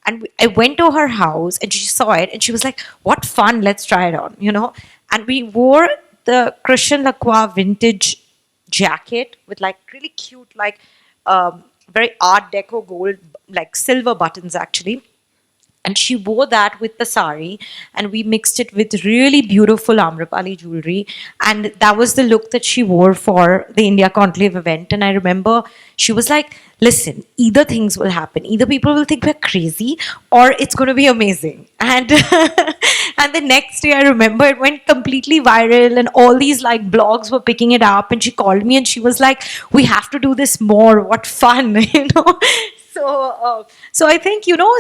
And I went to her house and she saw it and she was like, what fun, let's try it on, you know. And we wore the Christian Lacroix vintage jacket with like really cute, like very art deco gold, like silver buttons actually. And she wore that with the sari, and we mixed it with really beautiful Amrapali jewelry. And that was the look that she wore for the India Conclave event. And I remember she was like, listen, either things will happen. Either people will think we're crazy or it's going to be amazing. And and the next day I remember it went completely viral and all these like blogs were picking it up, and she called me and she was like, we have to do this more. What fun, you know? So I think, you know,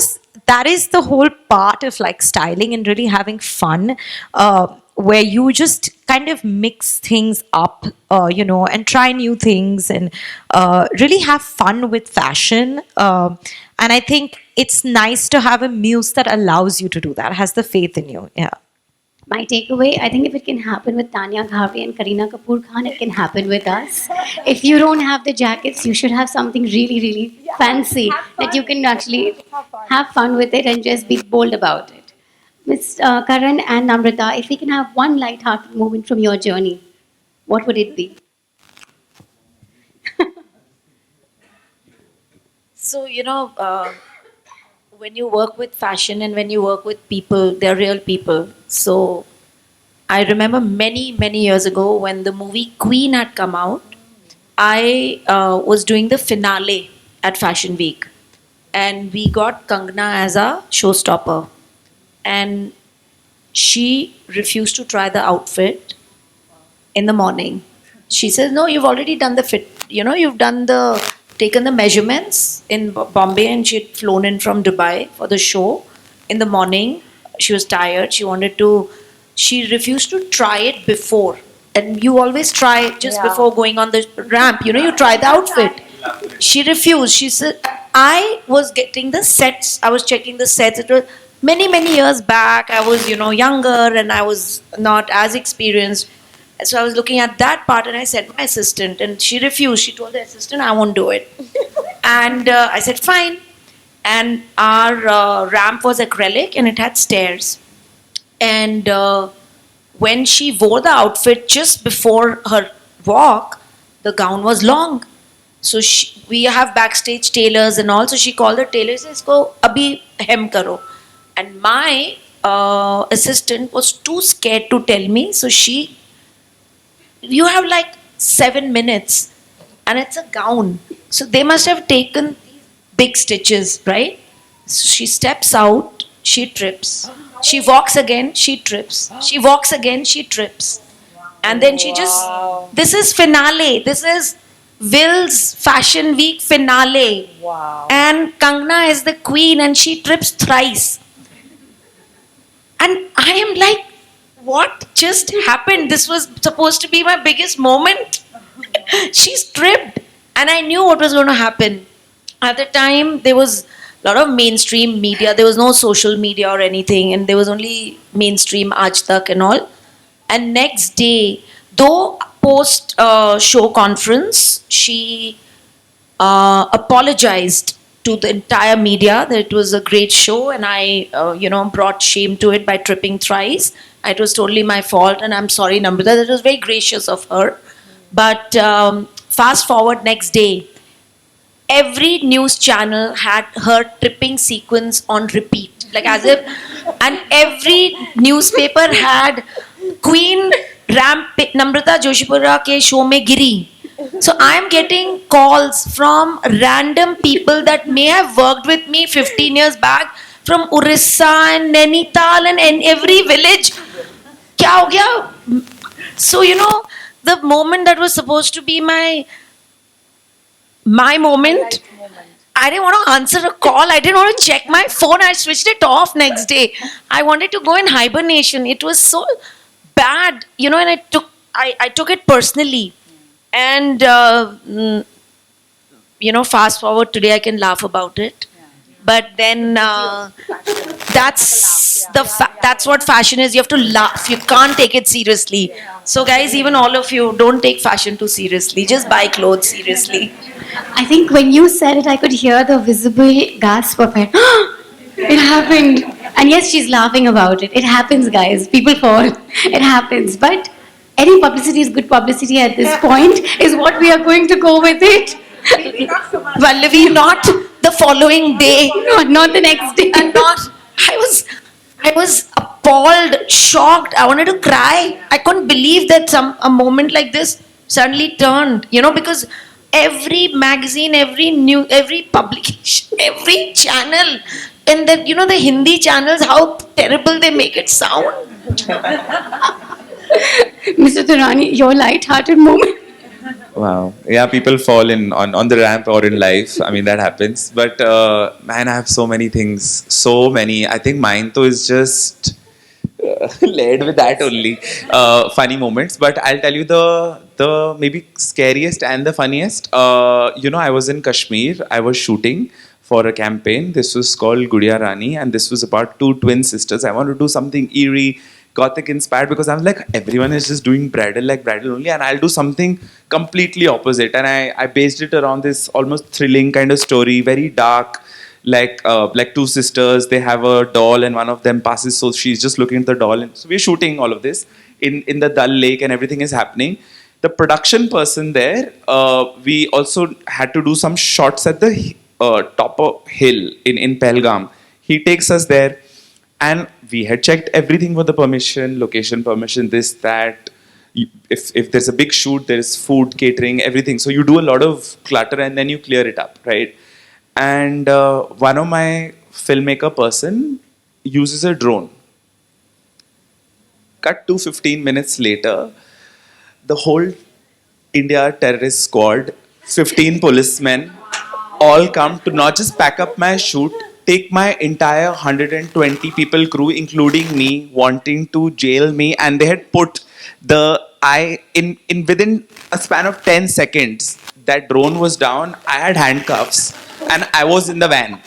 that is the whole part of like styling and really having fun, where you just kind of mix things up, you know, and try new things and really have fun with fashion. And I think it's nice to have a muse that allows you to do that, has the faith in you. Yeah. My takeaway, I think if it can happen with Tanya Ghavre and Kareena Kapoor Khan, it can happen with us. If you don't have the jackets, you should have something really, really fancy that you can actually have fun with it and just be bold about it. Ms. Karan and Namrata, if we can have one light-hearted moment from your journey, what would it be? So, you know, when you work with fashion and when you work with people, they're real people. So I remember many, many years ago when the movie Queen had come out, I was doing the finale at Fashion Week. And we got Kangana as a showstopper. And she refused to try the outfit in the morning. She says, no, you've already done the fit. You know, you've taken the measurements in Bombay, and she had flown in from Dubai for the show. In the morning, she was tired. She refused to try it before. And you always try just before going on the ramp. You know, you try the outfit. She refused. She said, I was getting the sets. I was checking the sets. It was many, many years back. I was, you know, younger and I was not as experienced. So I was looking at that part and I said, my assistant, and she refused. She told the assistant, I won't do it. And I said, fine. And our ramp was acrylic and it had stairs. And when she wore the outfit just before her walk, the gown was long. So we have backstage tailors and all. So she called the tailor and says, "Isko abhi hem karo." And my assistant was too scared to tell me. So you have like 7 minutes and it's a gown. So they must have taken big stitches, right? So she steps out, she trips. She walks again, she trips. She walks again, she trips. And then this is finale. This is Will's Fashion Week finale. Wow. And Kangana is the queen and she trips thrice. And I am like, what just happened? This was supposed to be my biggest moment. She's tripped. And I knew what was going to happen. At the time, there was a lot of mainstream media. There was no social media or anything. And there was only mainstream Aaj Tak and all. And next day, though post show conference, she apologized to the entire media that it was a great show and I, brought shame to it by tripping thrice. It was totally my fault and I'm sorry, Namrata. That was very gracious of her. But fast forward next day, every news channel had her tripping sequence on repeat. Like as if, and every newspaper had Queen ramp Namrata Joshipura ke show mein giri. So I am getting calls from random people that may have worked with me 15 years back from Orissa and Nainital and every village. Kya ho gaya? So, the moment that was supposed to be my moment, I didn't want to answer a call. I didn't want to check my phone. I switched it off next day. I wanted to go in hibernation. It was so bad, and I took it personally. And, fast forward today, I can laugh about it. But then that's what fashion is. You have to laugh. You can't take it seriously. So guys, even all of you, don't take fashion too seriously. Just buy clothes seriously. I think when you said it, I could hear the visible gasp of it. It happened. And yes, she's laughing about it. It happens, guys. People fall. It happens. But any publicity is good publicity at this point, is what we are going to go with it. Vallavi, not the following day. Not the next day. And not I was appalled, shocked. I wanted to cry. I couldn't believe that a moment like this suddenly turned. Because every magazine, every publication, every channel, and then the Hindi channels, how terrible they make it sound. Mr. Durrani, your light-hearted moment. Wow. Yeah, people fall in on the ramp or in life. I mean, that happens. But man, I have so many things. So many. I think mine though is just led with that only. Funny moments. But I'll tell you the maybe scariest and the funniest. I was in Kashmir. I was shooting for a campaign. This was called Gudiya Rani, and this was about two twin sisters. I wanted to do something eerie, gothic inspired, because I was like, everyone is just doing bridal only, and I'll do something completely opposite. And I based it around this almost thrilling kind of story, very dark, like two sisters. They have a doll, and one of them passes, so she's just looking at the doll. And so we're shooting all of this in the Dal Lake, and everything is happening. The production person there, we also had to do some shots at the top of hill in Pahalgam. He takes us there. And we had checked everything for the permission, location permission, this, that. If there's a big shoot, there's food, catering, everything. So you do a lot of clutter and then you clear it up, right? And one of my filmmaker person uses a drone. Cut to 15 minutes later, the whole India terrorist squad, 15 policemen, all come to not just pack up my shoot, take my entire 120 people crew, including me, wanting to jail me, and they had put in within a span of 10 seconds, that drone was down, I had handcuffs, and I was in the van.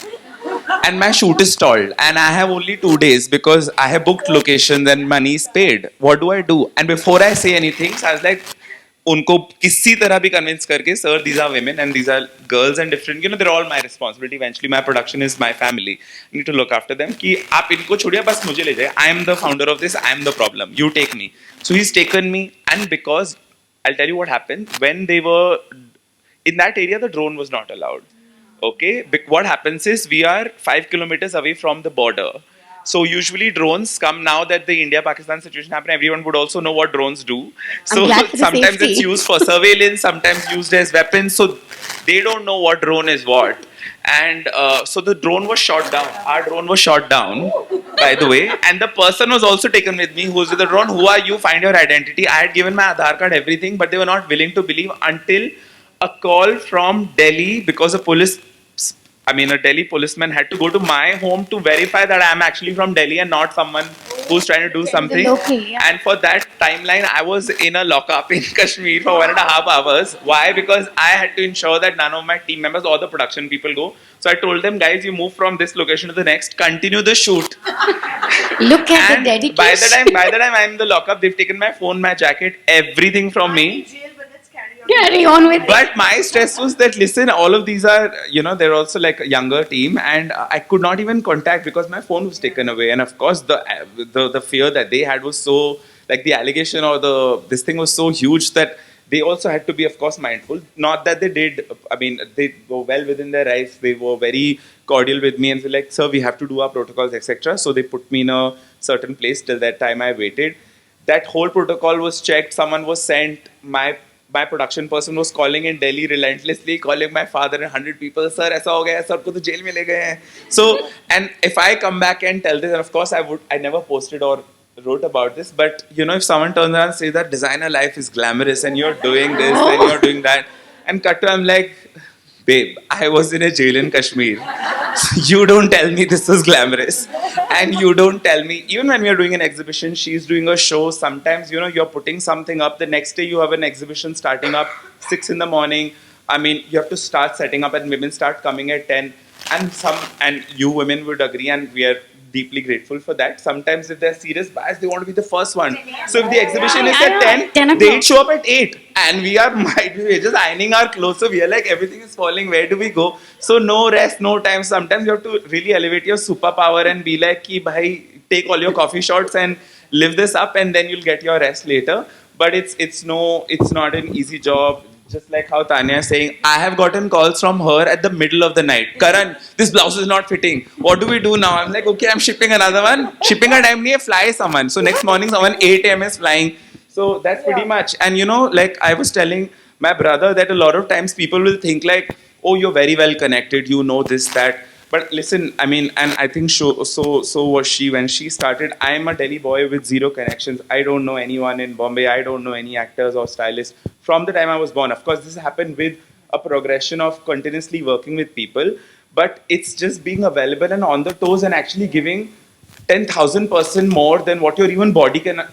And my shoot is stalled, and I have only 2 days because I have booked locations and money is paid. What do I do? And before I say anything, so I was like, उनको किसी तरह भी convince करके, sir, these are women and these are girls and different, they're all my responsibility. Eventually, my production is my family. I need to look after them. कि आप इनको छोड़िए, बस मुझे ले जाए. I am the founder of this. I am the problem. You take me. So he's taken me, and because I'll tell you what happened when they were in that area, the drone was not allowed. Okay, what happens is we are 5 kilometers away from the border. So usually drones come now that the India-Pakistan situation happened. Everyone would also know what drones do. So sometimes it's used for surveillance, sometimes used as weapons. So they don't know what drone is what. And so the drone was shot down. Our drone was shot down, by the way. And the person was also taken with me who was with the drone. Who are you? Find your identity. I had given my Aadhaar card, everything, but they were not willing to believe until a call from Delhi, because a Delhi policeman had to go to my home to verify that I am actually from Delhi and not someone who's trying to do something. And for that timeline, I was in a lockup in Kashmir for 1.5 hours. Why? Because I had to ensure that none of my team members or the production people go. So I told them, guys, you move from this location to the next, continue the shoot. Look at the dedication. By the time I'm in the lockup, they've taken my phone, my jacket, everything from me. Carry on with But my stress was that, listen, all of these are, they're also like a younger team, and I could not even contact because my phone was taken away. And of course, the fear that they had was so, like the allegation or this thing was so huge that they also had to be, of course, mindful. Not that they did, they were well within their rights. They were very cordial with me and were like, sir, we have to do our protocols, etc. So they put me in a certain place. Till that time I waited. That whole protocol was checked. Someone was sent. My production person was calling in Delhi relentlessly, calling my father and 100 people, sir, ऐसा हो गया, sir को तो jail में ले गए हैं. So, and if I come back and tell this, and of course I never posted or wrote about this, but if someone turns around and says that designer life is glamorous and you're doing this and you're doing that, and cut to, I'm like, babe, I was in a jail in Kashmir. You don't tell me this is glamorous. And you don't tell me, even when we are doing an exhibition, she's doing a show, sometimes, you're putting something up. The next day you have an exhibition starting up 6 in the morning. You have to start setting up and women start coming at 10. And you women would agree, and we are deeply grateful for that. Sometimes if they're serious buyers, they want to be the first one. So if the exhibition is at 10, they show up at 8. And we're just ironing our clothes. So we are like, everything is falling. Where do we go? So no rest, no time. Sometimes you have to really elevate your superpower and be like, ki bhai, take all your coffee shots and live this up, and then you'll get your rest later. But it's not an easy job. Just like how Tanya is saying, I have gotten calls from her at the middle of the night. Karan, this blouse is not fitting. What do we do now? I'm like, okay, I'm shipping another one. Shipping a time nahi hai, fly someone. So next morning, someone 8 a.m. is flying. So that's pretty much. And you know, like I was telling my brother that a lot of times people will think like, oh, you're very well connected. You know this, that. But listen, I mean, and I think so was she when she started. I'm a Delhi boy with zero connections. I don't know anyone in Bombay. I don't know any actors or stylists from the time I was born. Of course, this happened with a progression of continuously working with people. But it's just being available and on the toes and actually giving 10,000% more than what your even body can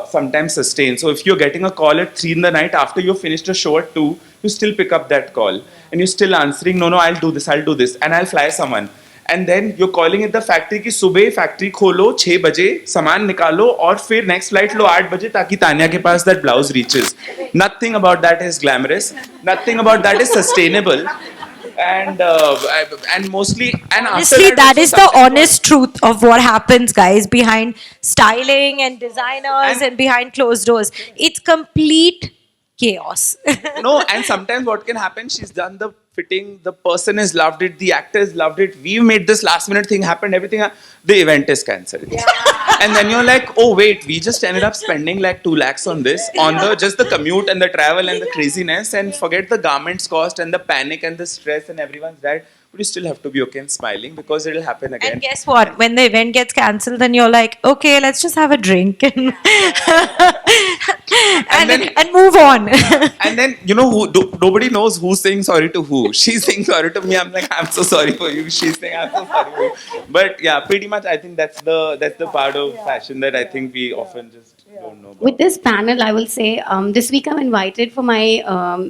sometimes sustain. So if you're getting a call at 3 in the night after you've finished a show at 2, you still pick up that call and you're still answering, no, I'll do this, and I'll fly someone. And then you're calling it the factory कि सुबह factory खोलो 6 बजे सामान निकालो और फिर next flight लो 8 बजे ताकि तान्या के पास that blouse reaches. Nothing about that is glamorous. Nothing about that is sustainable. And mostly and Honestly, that is the honest truth of what happens, guys, behind styling and designers and behind closed doors. It's complete chaos. No, and sometimes what can happen, she's done the fitting, the person has loved it, the actor has loved it, we've made this last minute thing happen, everything, the event is cancelled. And then you're like, oh wait, we just ended up spending like 2 lakhs on this, on the just the commute and the travel and the craziness, and forget the garments cost and the panic and the stress and everyone's died. But you still have to be okay and smiling because it'll happen again. And guess what? When the event gets cancelled, then you're like, okay, let's just have a drink and and move on. And then, you know, nobody knows who's saying sorry to who. She's saying sorry to me. I'm like, I'm so sorry for you. She's saying, I'm so sorry for you. But yeah, pretty much, I think that's the part of fashion that I think we often just don't know about. With this panel, I will say this week I'm invited for my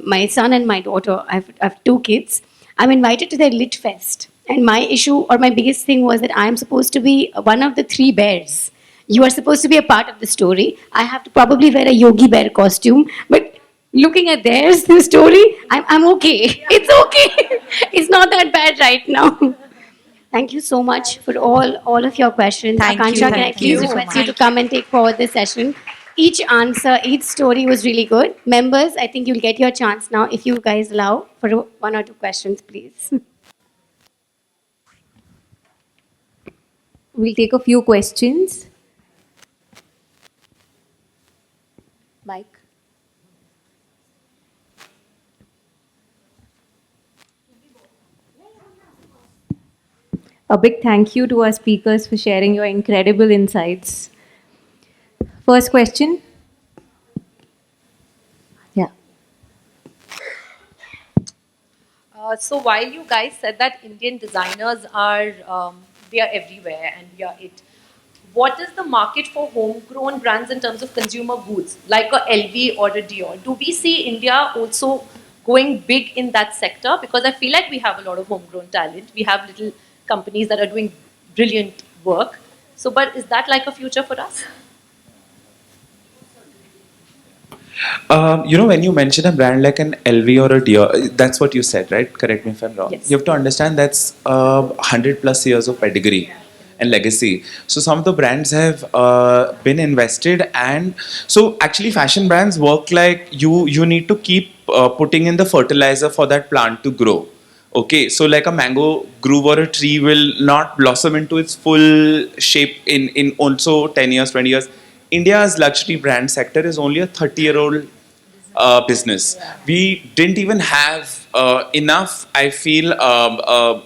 my son and my daughter. I have 2 kids. I'm invited to their Lit Fest. And my issue or my biggest thing was that I'm supposed to be one of the 3 bears. You are supposed to be a part of the story. I have to probably wear a Yogi Bear costume. But looking at theirs, the story, I'm okay. It's okay. It's not that bad right now. Thank you so much for all of your questions. Thank you. Akansha, can I Thank please you so request you to much. come and take forward this session? Each answer, each story was really good. Members, I think you'll get your chance now if you guys allow for 1 or 2 questions, please. We'll take a few questions. Mike. A big thank you to our speakers for sharing your incredible insights. First question. Yeah. So while you guys said that Indian designers are they are everywhere and we are it, what is the market for homegrown brands in terms of consumer goods like a LV or a Dior? Do we see India also going big in that sector? Because I feel like we have a lot of homegrown talent. We have little companies that are doing brilliant work. So, but is that like a future for us? You know, when you mention a brand like an LV or a Dior, that's what you said, right? Correct me if I'm wrong. Yes. You have to understand that's 100+ years of pedigree and legacy. So some of the brands have been invested, and so actually fashion brands work like you need to keep putting in the fertilizer for that plant to grow. Okay, so like a mango grove or a tree will not blossom into its full shape in also 10 years, 20 years. India's luxury brand sector is only a 30-year-old business. We didn't even have enough, I feel,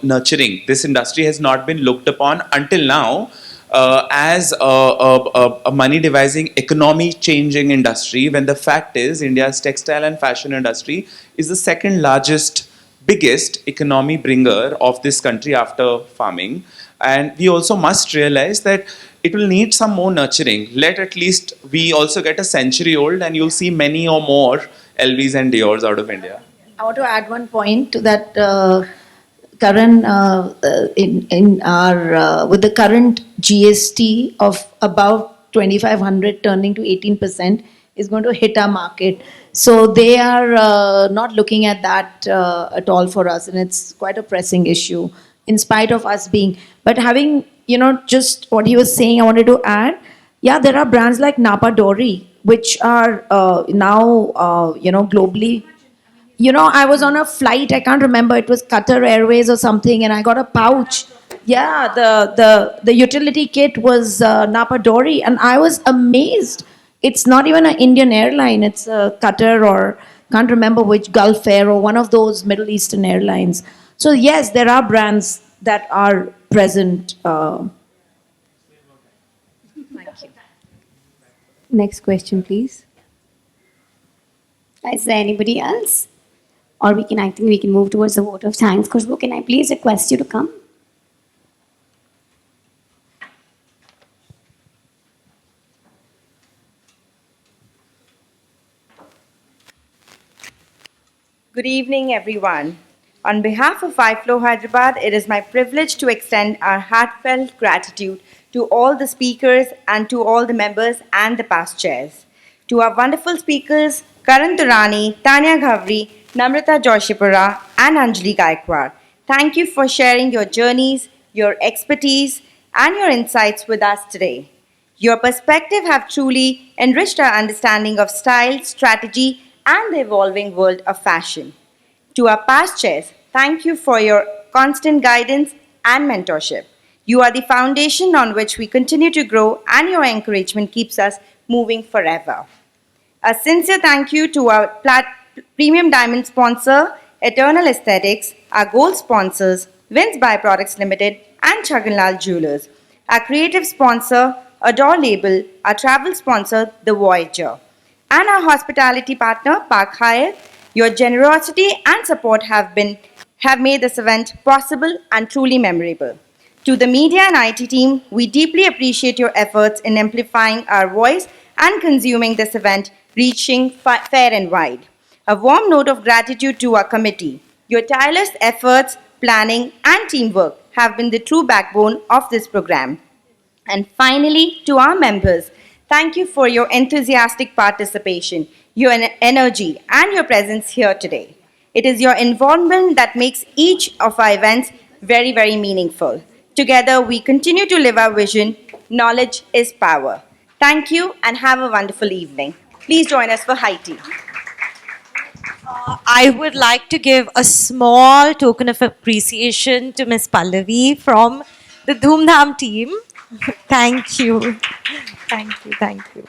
nurturing. This industry has not been looked upon until now as a money-devising, economy-changing industry, when the fact is India's textile and fashion industry is the second largest, biggest economy bringer of this country after farming. And we also must realize that it will need some more nurturing. Let at least we also get a century old and you'll see many or more LVs and Diors out of India. I want to add one point to that. Karan, in our with the current GST of about 2,500 turning to 18% is going to hit our market. So they are not looking at that at all for us, and it's quite a pressing issue. In spite of us being, but having, you know, just what he was saying, I wanted to add, yeah, there are brands like Napa Dory, which are now, you know, globally, You know, I was on a flight, I can't remember, it was Qatar Airways or something, and I got a pouch. Yeah, the utility kit was Napa Dory, and I was amazed. It's not even an Indian airline, it's Qatar or can't remember which, Gulf Air or one of those Middle Eastern airlines. So, yes, there are brands that are present. Next question, please. Is there anybody else? Or I think we can move towards the vote of thanks. Khushbu, can I please request you to come? Good evening, everyone. On behalf of iFlow Hyderabad, it is my privilege to extend our heartfelt gratitude to all the speakers and to all the members and the past chairs. To our wonderful speakers, Karan Durrani, Tanya Ghavri, Namrata Joshipura, and Anjali Gaikwad, thank you for sharing your journeys, your expertise, and your insights with us today. Your perspective have truly enriched our understanding of style, strategy, and the evolving world of fashion. To our past chairs, thank you for your constant guidance and mentorship. You are the foundation on which we continue to grow, and your encouragement keeps us moving forever. A sincere thank you to our premium diamond sponsor, Eternal Aesthetics, our gold sponsors, Vince Byproducts Limited, and Chaganlal Jewelers, our creative sponsor, Adore Label, our travel sponsor, The Voyager, and our hospitality partner, Park Hyatt. Your generosity and support have made this event possible and truly memorable. To the media and IT team, we deeply appreciate your efforts in amplifying our voice and consuming this event, reaching fair and wide. A warm note of gratitude to our committee. Your tireless efforts, planning, and teamwork have been the true backbone of this program. And finally, to our members, thank you for your enthusiastic participation, your energy, and your presence here today. It is your involvement that makes each of our events very, very meaningful. Together, we continue to live our vision. Knowledge is power. Thank you and have a wonderful evening. Please join us for high tea. I would like to give a small token of appreciation to Miss Pallavi from the Dhoom Dham team. Thank you. Thank you. Thank you.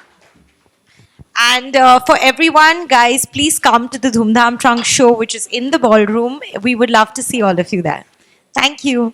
And for everyone, guys, please come to the Dhoom Dham Trunk Show, which is in the ballroom. We would love to see all of you there. Thank you.